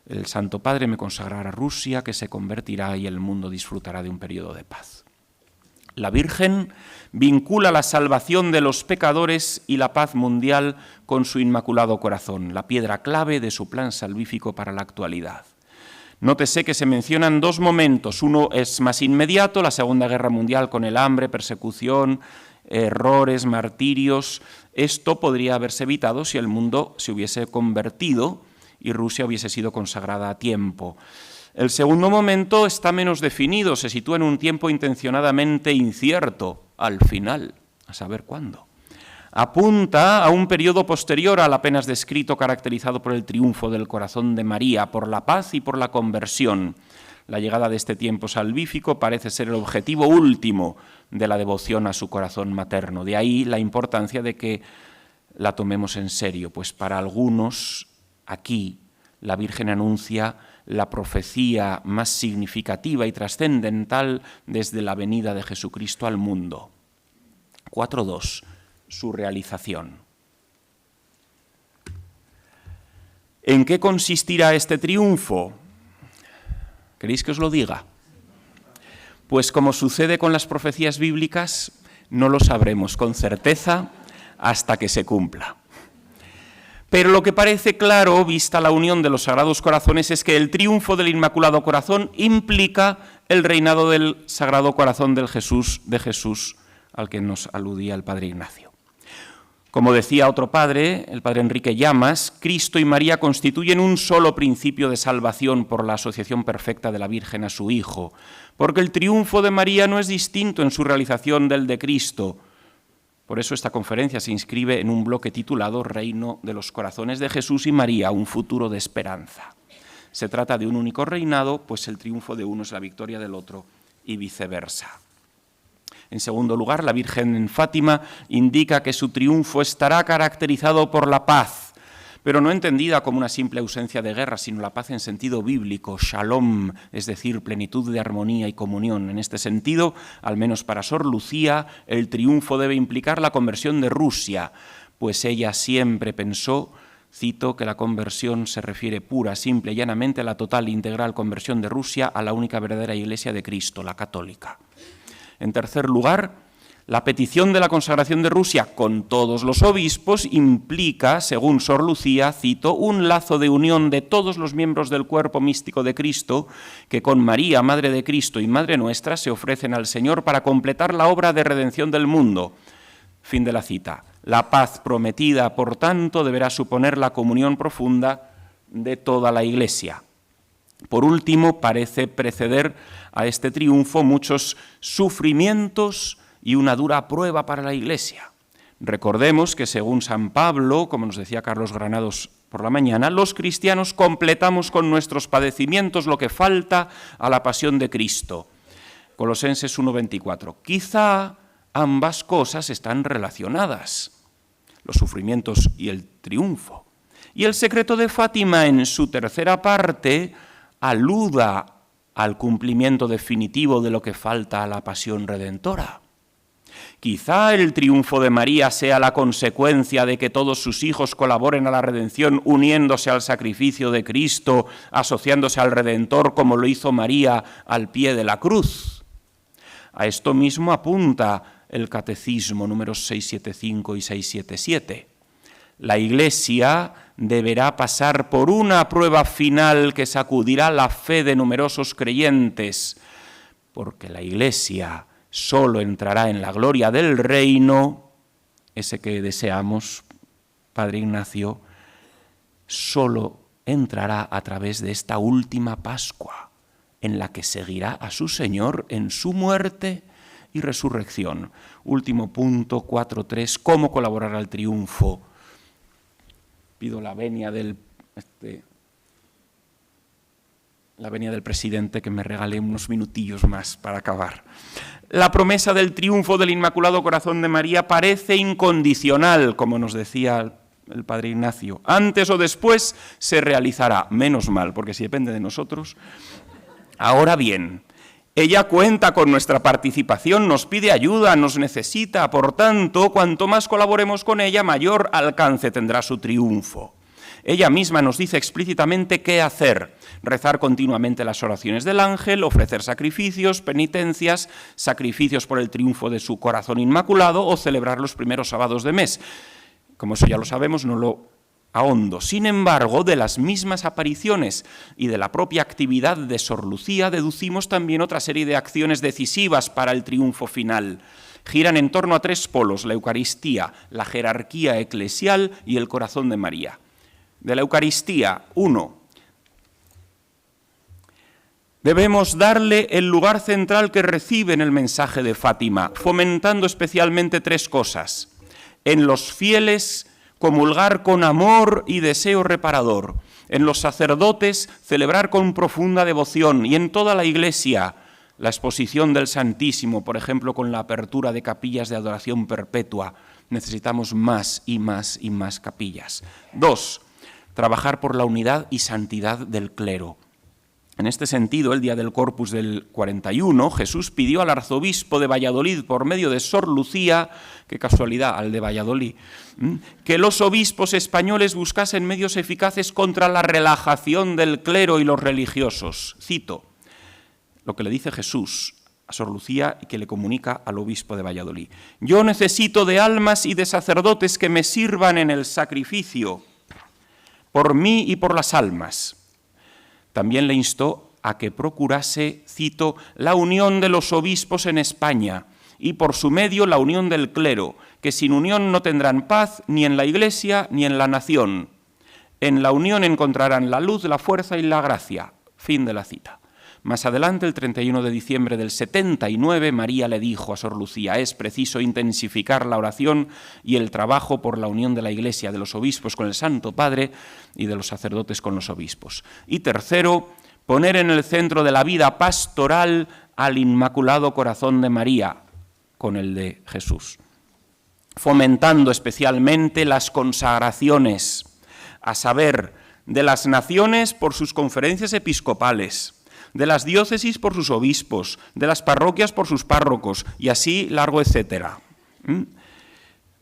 El Santo Padre me consagrará a Rusia, que se convertirá y el mundo disfrutará de un periodo de paz. La Virgen vincula la salvación de los pecadores y la paz mundial con su Inmaculado Corazón, la piedra clave de su plan salvífico para la actualidad. Nótese que se mencionan dos momentos. Uno es más inmediato, la Segunda Guerra Mundial con el hambre, persecución, errores, martirios. Esto podría haberse evitado si el mundo se hubiese convertido y Rusia hubiese sido consagrada a tiempo. El segundo momento está menos definido, se sitúa en un tiempo intencionadamente incierto, al final, a saber cuándo. Apunta a un periodo posterior al apenas descrito, caracterizado por el triunfo del corazón de María, por la paz y por la conversión. La llegada de este tiempo salvífico parece ser el objetivo último de la devoción a su corazón materno. De ahí la importancia de que la tomemos en serio, pues para algunos aquí la Virgen anuncia la profecía más significativa y trascendental desde la venida de Jesucristo al mundo. 4.2. Su realización. ¿En qué consistirá este triunfo? ¿Queréis que os lo diga? Pues como sucede con las profecías bíblicas, no lo sabremos con certeza hasta que se cumpla. Pero lo que parece claro, vista la unión de los Sagrados Corazones, es que el triunfo del Inmaculado Corazón implica el reinado del Sagrado Corazón de Jesús, al que nos aludía el Padre Ignacio. Como decía otro padre, el Padre Enrique Llamas, Cristo y María constituyen un solo principio de salvación por la asociación perfecta de la Virgen a su Hijo, porque el triunfo de María no es distinto en su realización del de Cristo. Por eso esta conferencia se inscribe en un bloque titulado Reino de los Corazones de Jesús y María, un futuro de esperanza. Se trata de un único reinado, pues el triunfo de uno es la victoria del otro y viceversa. En segundo lugar, la Virgen en Fátima indica que su triunfo estará caracterizado por la paz, pero no entendida como una simple ausencia de guerra, sino la paz en sentido bíblico, shalom, es decir, plenitud de armonía y comunión. En este sentido, al menos para Sor Lucía, el triunfo debe implicar la conversión de Rusia, pues ella siempre pensó, cito, que la conversión se refiere pura, simple y llanamente a la total e integral conversión de Rusia a la única verdadera Iglesia de Cristo, la católica. En tercer lugar, la petición de la consagración de Rusia con todos los obispos implica, según Sor Lucía, cito, un lazo de unión de todos los miembros del cuerpo místico de Cristo que con María, Madre de Cristo y Madre nuestra se ofrecen al Señor para completar la obra de redención del mundo. Fin de la cita. La paz prometida, por tanto, deberá suponer la comunión profunda de toda la Iglesia. Por último, parece preceder a este triunfo muchos sufrimientos y una dura prueba para la Iglesia. Recordemos que según San Pablo, como nos decía Carlos Granados por la mañana, los cristianos completamos con nuestros padecimientos lo que falta a la pasión de Cristo. Colosenses 1:24. Quizá ambas cosas están relacionadas, los sufrimientos y el triunfo. Y el secreto de Fátima, en su tercera parte, aluda al cumplimiento definitivo de lo que falta a la pasión redentora. Quizá el triunfo de María sea la consecuencia de que todos sus hijos colaboren a la redención uniéndose al sacrificio de Cristo, asociándose al Redentor como lo hizo María al pie de la cruz. A esto mismo apunta el Catecismo números 675 y 677. La Iglesia deberá pasar por una prueba final que sacudirá la fe de numerosos creyentes, porque la Iglesia solo entrará en la gloria del reino, ese que deseamos, Padre Ignacio, solo entrará a través de esta última Pascua, en la que seguirá a su Señor en su muerte y resurrección. Último punto, 4.3, ¿cómo colaborar al triunfo? Pido la venia del presidente que me regale unos minutillos más para acabar. La promesa del triunfo del Inmaculado Corazón de María parece incondicional, como nos decía el Padre Ignacio. Antes o después se realizará, menos mal, porque si depende de nosotros. Ahora bien, ella cuenta con nuestra participación, nos pide ayuda, nos necesita, por tanto, cuanto más colaboremos con ella, mayor alcance tendrá su triunfo. Ella misma nos dice explícitamente qué hacer: rezar continuamente las oraciones del ángel, ofrecer sacrificios, penitencias, sacrificios por el triunfo de su corazón inmaculado o celebrar los primeros sábados de mes. Como eso ya lo sabemos, no lo ahondo. Sin embargo, de las mismas apariciones y de la propia actividad de Sor Lucía deducimos también otra serie de acciones decisivas para el triunfo final. Giran en torno a tres polos: la Eucaristía, la jerarquía eclesial y el corazón de María. de la Eucaristía. 1. Debemos darle el lugar central que recibe en el mensaje de Fátima, fomentando especialmente 3 cosas. En los fieles, comulgar con amor y deseo reparador. En los sacerdotes, celebrar con profunda devoción. Y en toda la Iglesia, la exposición del Santísimo, por ejemplo, con la apertura de capillas de adoración perpetua. Necesitamos más y más y más capillas. 2. Trabajar por la unidad y santidad del clero. En este sentido, el día del Corpus del 41, Jesús pidió al arzobispo de Valladolid, por medio de Sor Lucía, qué casualidad, al de Valladolid, que los obispos españoles buscasen medios eficaces contra la relajación del clero y los religiosos. Cito lo que le dice Jesús a Sor Lucía y que le comunica al obispo de Valladolid. Yo necesito de almas y de sacerdotes que me sirvan en el sacrificio, por mí y por las almas. También le instó a que procurase, cito, la unión de los obispos en España y por su medio la unión del clero, que sin unión no tendrán paz ni en la Iglesia ni en la nación. En la unión encontrarán la luz, la fuerza y la gracia. Fin de la cita. Más adelante, el 31 de diciembre del 79, María le dijo a Sor Lucía, es preciso intensificar la oración y el trabajo por la unión de la Iglesia, de los obispos con el Santo Padre y de los sacerdotes con los obispos. Y tercero, poner en el centro de la vida pastoral al Inmaculado Corazón de María, con el de Jesús, fomentando especialmente las consagraciones, a saber, de las naciones por sus conferencias episcopales, de las diócesis por sus obispos, de las parroquias por sus párrocos, y así largo etcétera.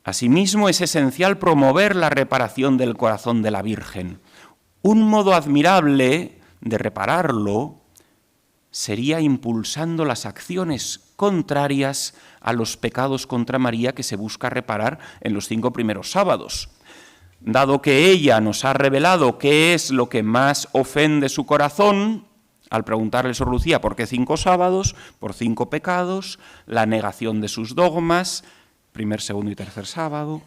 Asimismo, es esencial promover la reparación del corazón de la Virgen. Un modo admirable de repararlo sería impulsando las acciones contrarias a los pecados contra María que se busca reparar en los 5 primeros sábados. Dado que ella nos ha revelado qué es lo que más ofende su corazón, al preguntarle a Sor Lucía por qué 5 sábados, por 5 pecados, la negación de sus dogmas, primer, segundo y tercer sábado,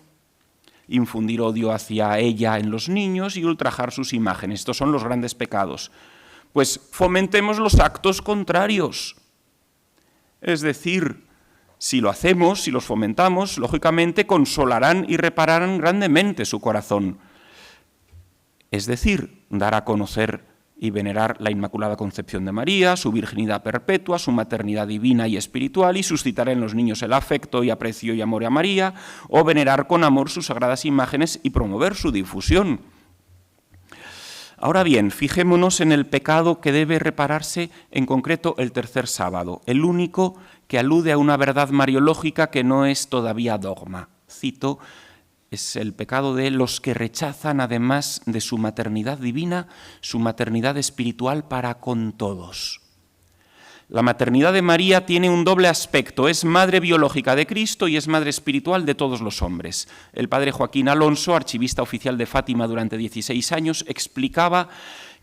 infundir odio hacia ella en los niños y ultrajar sus imágenes. Estos son los grandes pecados. Pues fomentemos los actos contrarios. Es decir, si lo hacemos, si los fomentamos, lógicamente consolarán y repararán grandemente su corazón. Es decir, dar a conocer y venerar la Inmaculada Concepción de María, su virginidad perpetua, su maternidad divina y espiritual, y suscitar en los niños el afecto y aprecio y amor a María, o venerar con amor sus sagradas imágenes y promover su difusión. Ahora bien, fijémonos en el pecado que debe repararse, en concreto el tercer sábado, el único que alude a una verdad mariológica que no es todavía dogma. Cito, es el pecado de los que rechazan, además de su maternidad divina, su maternidad espiritual para con todos. La maternidad de María tiene un doble aspecto, es madre biológica de Cristo y es madre espiritual de todos los hombres. El padre Joaquín Alonso, archivista oficial de Fátima durante 16 años, explicaba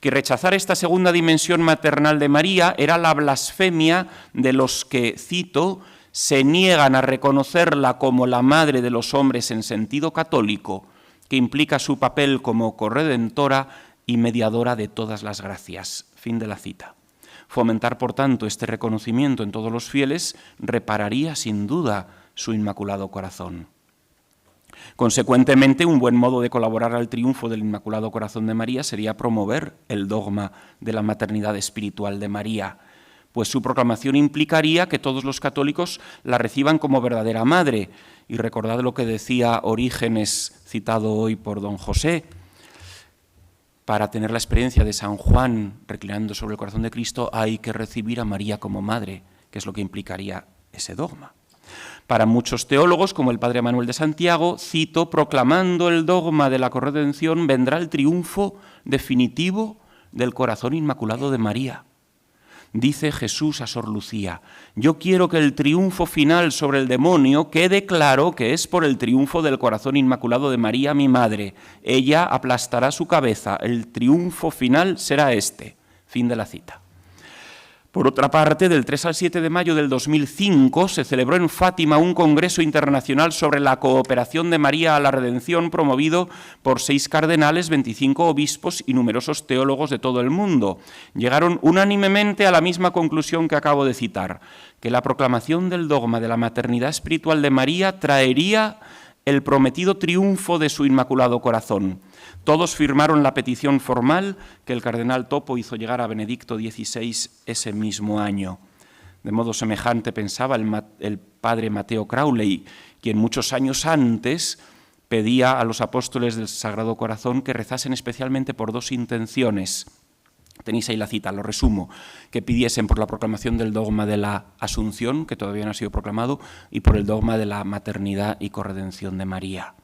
que rechazar esta segunda dimensión maternal de María era la blasfemia de los que, cito, se niegan a reconocerla como la madre de los hombres en sentido católico, que implica su papel como corredentora y mediadora de todas las gracias. Fin de la cita. Fomentar, por tanto, este reconocimiento en todos los fieles repararía sin duda su Inmaculado Corazón. Consecuentemente, un buen modo de colaborar al triunfo del Inmaculado Corazón de María sería promover el dogma de la maternidad espiritual de María, pues su proclamación implicaría que todos los católicos la reciban como verdadera madre. Y recordad lo que decía Orígenes, citado hoy por don José, para tener la experiencia de San Juan reclinando sobre el corazón de Cristo hay que recibir a María como madre, que es lo que implicaría ese dogma. Para muchos teólogos, como el padre Manuel de Santiago, cito, proclamando el dogma de la corredención vendrá el triunfo definitivo del corazón inmaculado de María. Dice Jesús a Sor Lucía, yo quiero que el triunfo final sobre el demonio quede claro que es por el triunfo del corazón inmaculado de María, mi madre. Ella aplastará su cabeza, el triunfo final será este. Fin de la cita. Por otra parte, del 3 al 7 de mayo del 2005 se celebró en Fátima un congreso internacional sobre la cooperación de María a la redención promovido por 6 cardenales, 25 obispos y numerosos teólogos de todo el mundo. Llegaron unánimemente a la misma conclusión que acabo de citar, que la proclamación del dogma de la maternidad espiritual de María traería el prometido triunfo de su Inmaculado Corazón. Todos firmaron la petición formal que el cardenal Topo hizo llegar a Benedicto XVI ese mismo año. De modo semejante pensaba el padre Mateo Crowley, quien muchos años antes pedía a los apóstoles del Sagrado Corazón que rezasen especialmente por 2 intenciones. Tenéis ahí la cita, lo resumo, que pidiesen por la proclamación del dogma de la Asunción, que todavía no ha sido proclamado, y por el dogma de la maternidad y corredención de María.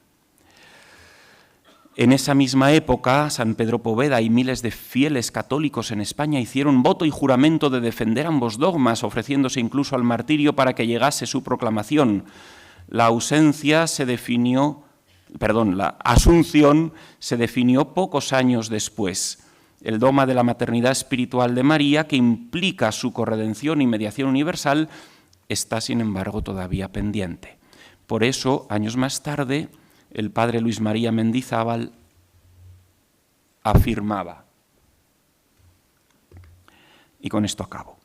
En esa misma época, San Pedro Poveda y miles de fieles católicos en España hicieron voto y juramento de defender ambos dogmas, ofreciéndose incluso al martirio para que llegase su proclamación. La Asunción se definió pocos años después. El dogma de la maternidad espiritual de María, que implica su corredención y mediación universal, está, sin embargo, todavía pendiente. Por eso, años más tarde, el padre Luis María Mendizábal afirmaba, y con esto acabo: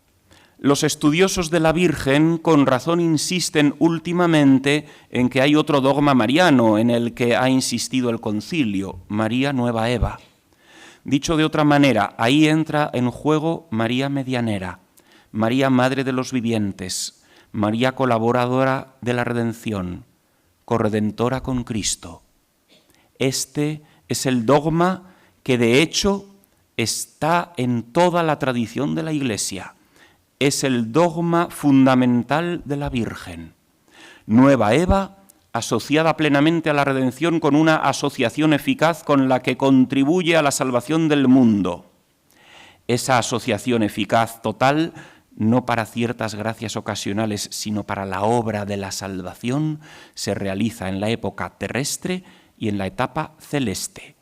los estudiosos de la Virgen con razón insisten últimamente en que hay otro dogma mariano en el que ha insistido el concilio, María Nueva Eva. Dicho de otra manera, ahí entra en juego María Medianera, María Madre de los Vivientes, María Colaboradora de la Redención, corredentora con Cristo. Este es el dogma que de hecho está en toda la tradición de la Iglesia. Es el dogma fundamental de la Virgen. Nueva Eva, asociada plenamente a la redención con una asociación eficaz con la que contribuye a la salvación del mundo. Esa asociación eficaz total, no para ciertas gracias ocasionales, sino para la obra de la salvación, se realiza en la época terrestre y en la etapa celeste.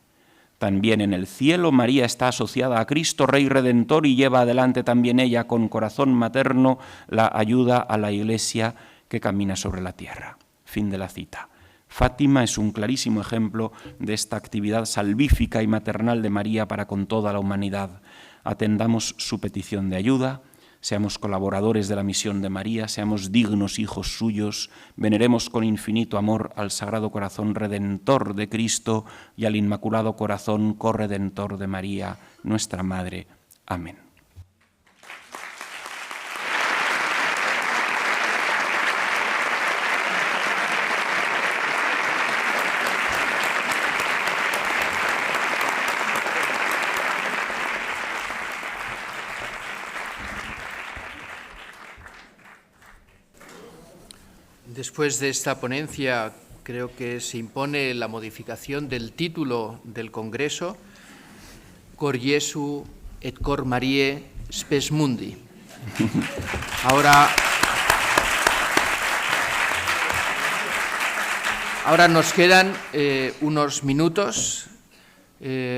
También en el cielo María está asociada a Cristo, Rey Redentor, y lleva adelante también ella con corazón materno la ayuda a la Iglesia que camina sobre la tierra. Fin de la cita. Fátima es un clarísimo ejemplo de esta actividad salvífica y maternal de María para con toda la humanidad. Atendamos su petición de ayuda, seamos colaboradores de la misión de María, seamos dignos hijos suyos, veneremos con infinito amor al Sagrado Corazón Redentor de Cristo y al Inmaculado Corazón Corredentor de María, nuestra Madre. Amén. Después de esta ponencia, creo que se impone la modificación del título del Congreso, Cor Jesu et Cor Mariae Spes Mundi. Ahora nos quedan unos minutos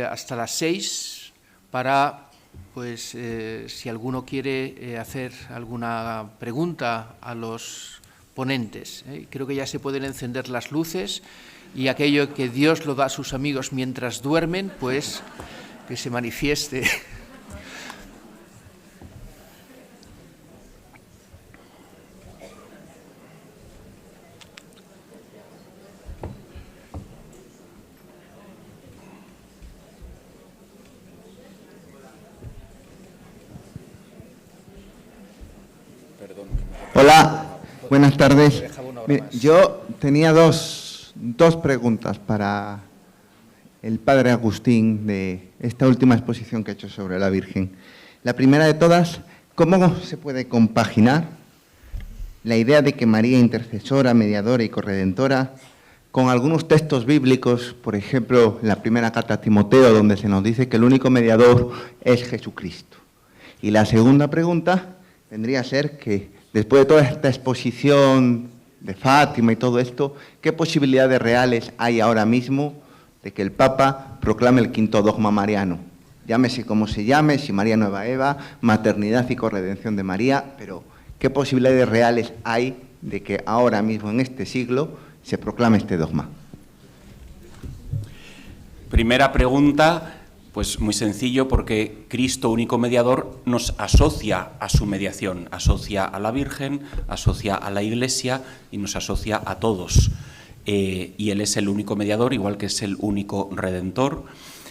hasta las 6 para, si alguno quiere hacer alguna pregunta a los ponentes. Creo que ya se pueden encender las luces y aquello que Dios lo da a sus amigos mientras duermen, pues que se manifieste. Hola. Buenas tardes. Yo tenía dos preguntas para el padre Agustín de esta última exposición que ha hecho sobre la Virgen. La primera de todas, ¿cómo se puede compaginar la idea de que María intercesora, mediadora y corredentora con algunos textos bíblicos, por ejemplo, en la primera carta a Timoteo, donde se nos dice que el único mediador es Jesucristo? Y la segunda pregunta vendría a ser que, después de toda esta exposición de Fátima y todo esto, ¿qué posibilidades reales hay ahora mismo de que el Papa proclame el quinto dogma mariano? llámese como se llame, si María Nueva Eva, maternidad y corredención de María, pero ¿qué posibilidades reales hay de que ahora mismo, en este siglo, se proclame este dogma? Primera pregunta, pues muy sencillo, porque Cristo, único mediador, nos asocia a su mediación, asocia a la Virgen, asocia a la Iglesia y nos asocia a todos. Y Él es el único mediador, igual que es el único Redentor,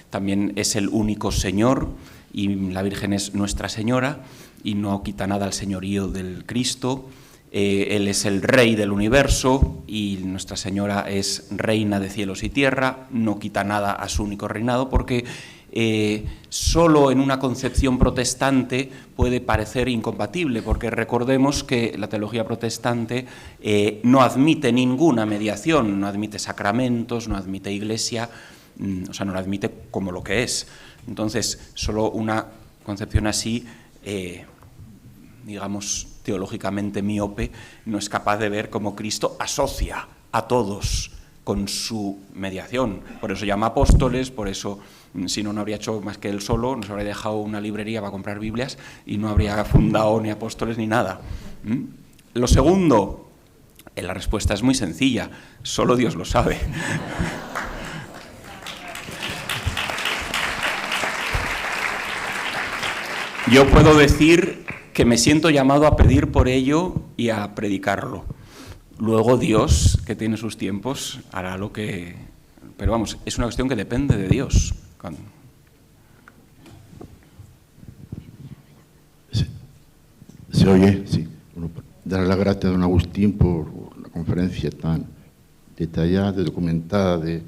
también es el único Señor, y la Virgen es Nuestra Señora, y no quita nada al señorío del Cristo. Él es el Rey del universo y Nuestra Señora es Reina de cielos y tierra, no quita nada a su único reinado, porque solo en una concepción protestante puede parecer incompatible, porque recordemos que la teología protestante no admite ninguna mediación, no admite sacramentos, no admite iglesia, o sea, no la admite como lo que es. Entonces, solo una concepción así, digamos, teológicamente miope, no es capaz de ver cómo Cristo asocia a todos con su mediación. Por eso llama apóstoles, por eso, si no, no habría hecho más que él solo, nos habría dejado una librería para comprar Biblias y no habría fundado ni apóstoles ni nada. Lo segundo, la respuesta es muy sencilla, solo Dios lo sabe. Yo puedo decir que me siento llamado a pedir por ello y a predicarlo. Luego Dios, que tiene sus tiempos, hará lo que... Pero vamos, es una cuestión que depende de Dios. ¿Se oye? Sí. Bueno, dar las gracias a don Agustín por la conferencia tan detallada, documentada de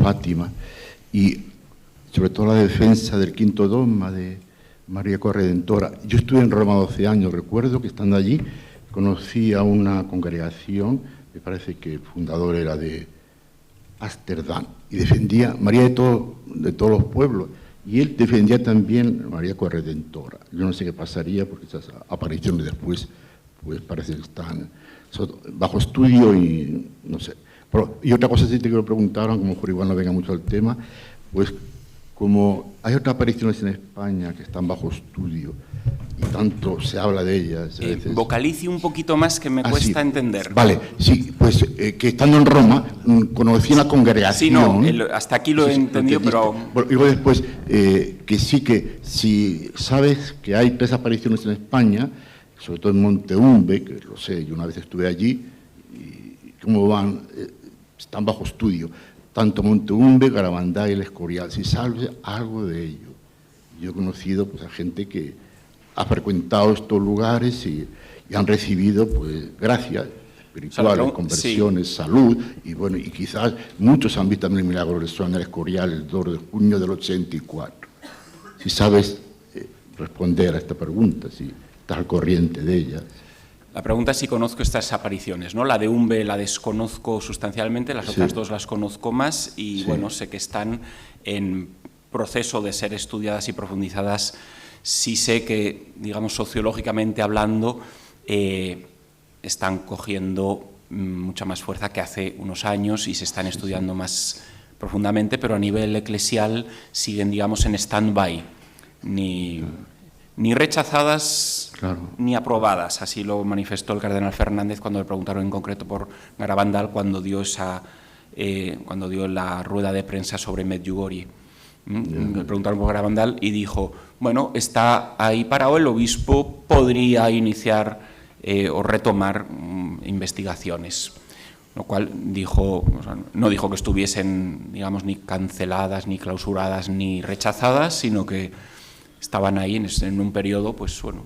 Fátima, y sobre todo la defensa del quinto dogma de María Corredentora. Yo estuve en Roma 12 años, recuerdo que estando allí conocí a una congregación, me parece que el fundador era de Ámsterdam, y defendía María de todos los pueblos, y él defendía también María Corredentora. Yo no sé qué pasaría, porque esas apariciones después, pues parece que están bajo estudio y no sé. Pero, y otra cosa sí te quiero preguntar, a lo mejor igual no venga mucho al tema, pues como hay otras apariciones en España que están bajo estudio y tanto se habla de ellas. Vocalice un poquito más, que me cuesta entender. Vale, sí, pues que estando en Roma conocí una congregación. Sí, no, hasta aquí lo he entendido, pero... Bueno, y luego después, que sí que si sabes que hay 3 apariciones en España, sobre todo en Monteumbe, que lo sé, yo una vez estuve allí, y cómo van, están bajo estudio. Tanto Monteumbe, Garabandal y el Escorial, si sabes algo de ello. Yo he conocido pues, a gente que ha frecuentado estos lugares y han recibido pues, gracias espirituales, conversiones, sí, salud, y bueno, y quizás muchos han visto también el milagro de San Escorial el 2 de junio del 84. Si sabes responder a esta pregunta, si estás al corriente de ella. La pregunta es si conozco estas apariciones, ¿no? La de Umbe la desconozco sustancialmente, las otras dos las conozco más y, bueno, sé que están en proceso de ser estudiadas y profundizadas. Sí sé que, digamos, sociológicamente hablando, están cogiendo mucha más fuerza que hace unos años y se están estudiando más profundamente, pero a nivel eclesial siguen, digamos, en stand-by, ni rechazadas, claro, ni aprobadas. Así lo manifestó el cardenal Fernández cuando le preguntaron en concreto por Garabandal cuando dio la rueda de prensa sobre Medjugorje. Le preguntaron por Garabandal y dijo, bueno, está ahí parado, el obispo podría iniciar o retomar investigaciones. Lo cual dijo, o sea, no dijo que estuviesen, digamos, ni canceladas, ni clausuradas, ni rechazadas, sino que estaban ahí en un periodo, pues bueno,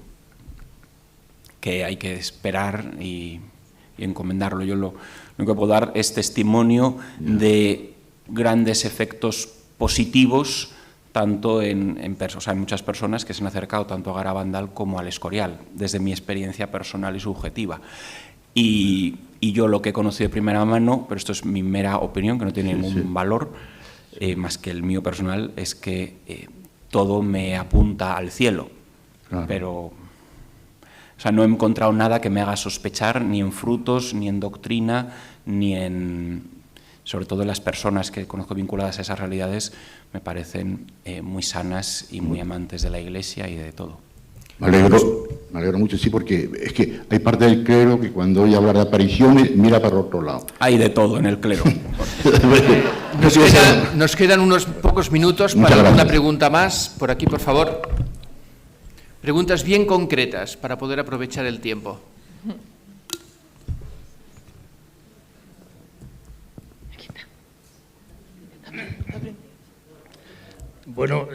que hay que esperar y encomendarlo. Yo lo que puedo dar es testimonio de grandes efectos positivos, tanto en muchas personas que se han acercado tanto a Garabandal como al Escorial, desde mi experiencia personal y subjetiva. Y yo lo que he conocido de primera mano, pero esto es mi mera opinión, que no tiene ningún valor, más que el mío personal, es que todo me apunta al cielo, claro. Pero o sea, no he encontrado nada que me haga sospechar ni en frutos, ni en doctrina, ni en... O sobre todo las personas que conozco vinculadas a esas realidades, me parecen muy sanas y muy amantes de la Iglesia y de todo. Me alegro mucho, sí, porque es que hay parte del clero que cuando oye hablar de apariciones mira para otro lado. Hay de todo en el clero. Nos quedan unos pocos minutos para alguna pregunta más. Por aquí, por favor. Preguntas bien concretas para poder aprovechar el tiempo. Bueno,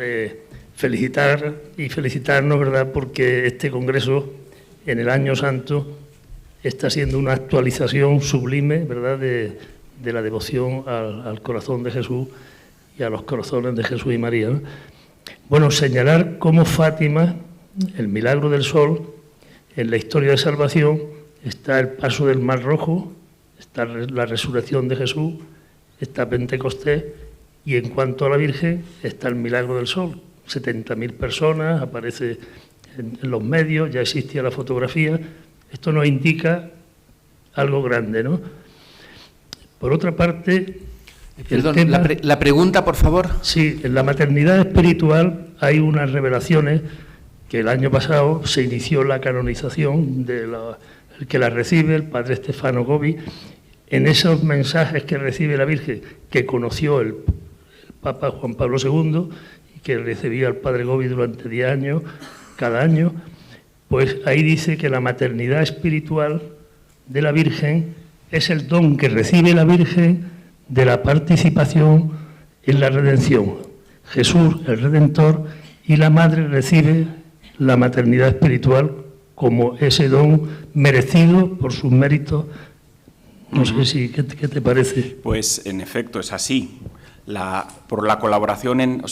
felicitarnos, ¿verdad?, porque este Congreso, en el Año Santo, está siendo una actualización sublime, ¿verdad?, de la devoción al corazón de Jesús y a los corazones de Jesús y María, ¿no? Bueno, señalar cómo Fátima, el milagro del sol, en la historia de salvación, está el paso del Mar Rojo, está la resurrección de Jesús, está Pentecostés, y en cuanto a la Virgen, está el milagro del sol. 70.000 personas, aparece en los medios, ya existía la fotografía. Esto nos indica algo grande, ¿no? Por otra parte... Perdón, la pregunta, por favor. Sí, en la maternidad espiritual hay unas revelaciones que el año pasado se inició la canonización el que la recibe, el padre Stefano Gobi. En esos mensajes que recibe la Virgen, que conoció el Papa Juan Pablo II y que recibía al padre Gobi durante 10 años, cada año, pues ahí dice que la maternidad espiritual de la Virgen es el don que recibe la Virgen de la participación en la redención. Jesús, el Redentor, y la Madre recibe la maternidad espiritual como ese don merecido por sus méritos. No sé si, ¿qué te parece? Pues en efecto es así. Por la colaboración,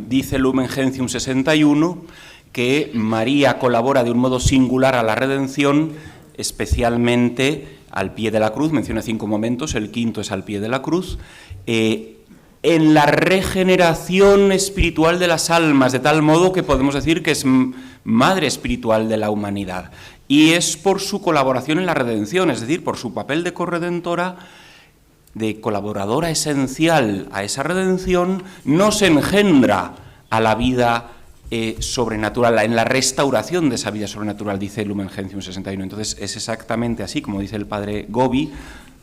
dice Lumen Gentium 61 que María colabora de un modo singular a la redención, especialmente al pie de la cruz, menciona 5 momentos, el quinto es al pie de la cruz, en la regeneración espiritual de las almas, de tal modo que podemos decir que es madre espiritual de la humanidad. Y es por su colaboración en la redención, es decir, por su papel de corredentora, de colaboradora esencial a esa redención, nos engendra a la vida sobrenatural, en la restauración de esa vida sobrenatural, dice Lumen Gentium 61. Entonces es exactamente así, como dice el padre Gobi,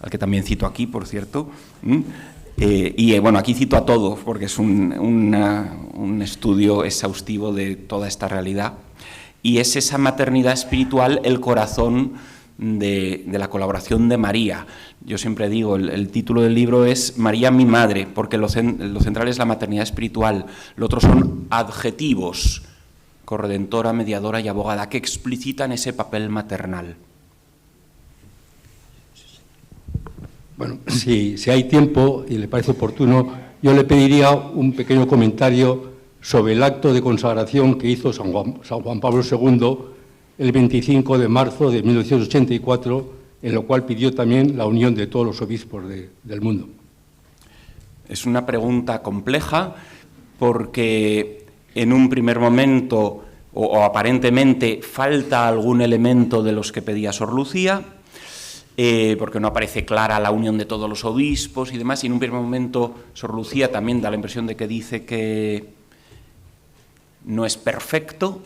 al que también cito aquí, por cierto, y bueno, aquí cito a todos, porque es un estudio exhaustivo de toda esta realidad, y es esa maternidad espiritual el corazón de la colaboración de María. Yo siempre digo, el título del libro es María mi madre, porque lo central es la maternidad espiritual, lo otro son adjetivos, corredentora, mediadora y abogada, que explicitan ese papel maternal. Bueno, si hay tiempo y le parece oportuno, yo le pediría un pequeño comentario sobre el acto de consagración que hizo San Juan Pablo II el 25 de marzo de 1984, en lo cual pidió también la unión de todos los obispos del mundo. Es una pregunta compleja porque en un primer momento o aparentemente falta algún elemento de los que pedía Sor Lucía, porque no aparece clara la unión de todos los obispos y demás, y en un primer momento Sor Lucía también da la impresión de que dice que no es perfecto,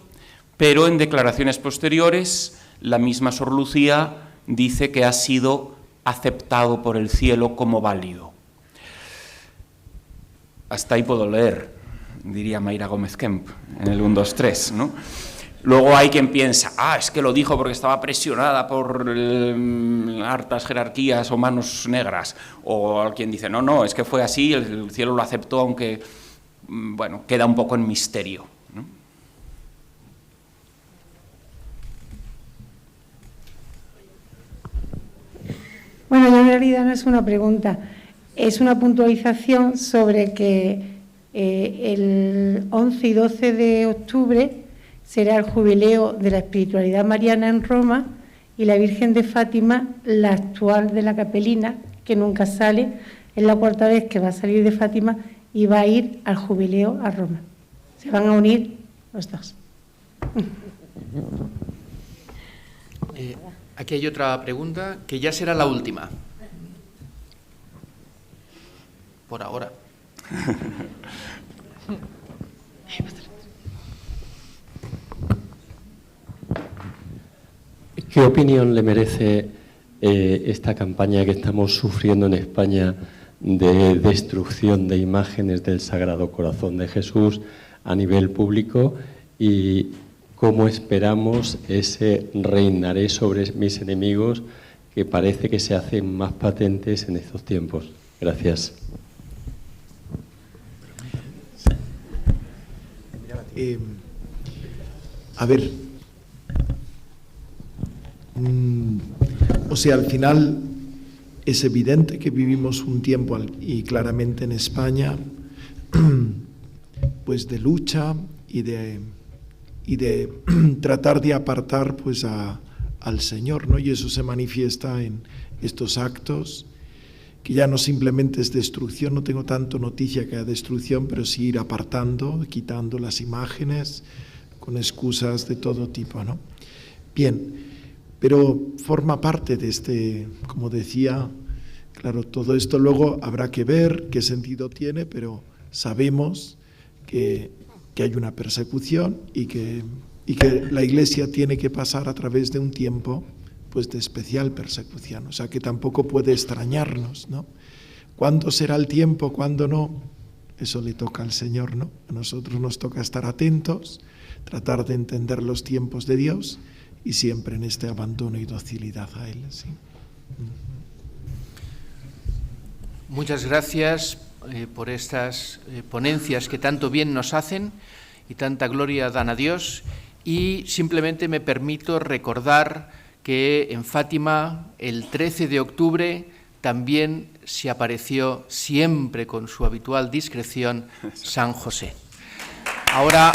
pero en declaraciones posteriores la misma Sor Lucía dice que ha sido aceptado por el cielo como válido. Hasta ahí puedo leer, diría Mayra Gómez Kemp en el 1, 2, 3, ¿no? Luego hay quien piensa, es que lo dijo porque estaba presionada por hartas jerarquías o manos negras. O quien dice, no, es que fue así, el cielo lo aceptó, aunque, bueno, queda un poco en misterio, ¿no? Bueno, yo en realidad no es una pregunta, es una puntualización sobre que el 11 y 12 de octubre será el jubileo de la espiritualidad mariana en Roma y la Virgen de Fátima, la actual de la Capelina, que nunca sale, es la 4ª vez que va a salir de Fátima y va a ir al jubileo a Roma. Se van a unir los dos. Aquí hay otra pregunta, que ya será la última. por ahora. ¿Qué opinión le merece esta campaña que estamos sufriendo en España de destrucción de imágenes del Sagrado Corazón de Jesús a nivel público, y cómo esperamos ese reinaré sobre mis enemigos que parece que se hacen más patentes en estos tiempos? Gracias. A ver, o sea, al final es evidente que vivimos un tiempo, y claramente en España, pues de lucha y de tratar de apartar pues al Señor, ¿no? Y eso se manifiesta en estos actos, que ya no simplemente es destrucción, no tengo tanto noticia que haya destrucción, pero sí ir apartando, quitando las imágenes con excusas de todo tipo, ¿no? Bien, pero forma parte de este, como decía, claro, todo esto luego habrá que ver qué sentido tiene, pero sabemos que hay una persecución y que la Iglesia tiene que pasar a través de un tiempo pues de especial persecución, o sea que tampoco puede extrañarnos, ¿no? ¿Cuándo será el tiempo, cuándo no? Eso le toca al Señor, ¿no? A nosotros nos toca estar atentos, tratar de entender los tiempos de Dios y siempre en este abandono y docilidad a Él, ¿sí? Muchas gracias por estas ponencias que tanto bien nos hacen y tanta gloria dan a Dios, y simplemente me permito recordar que en Fátima el 13 de octubre también se apareció, siempre con su habitual discreción, San José. Ahora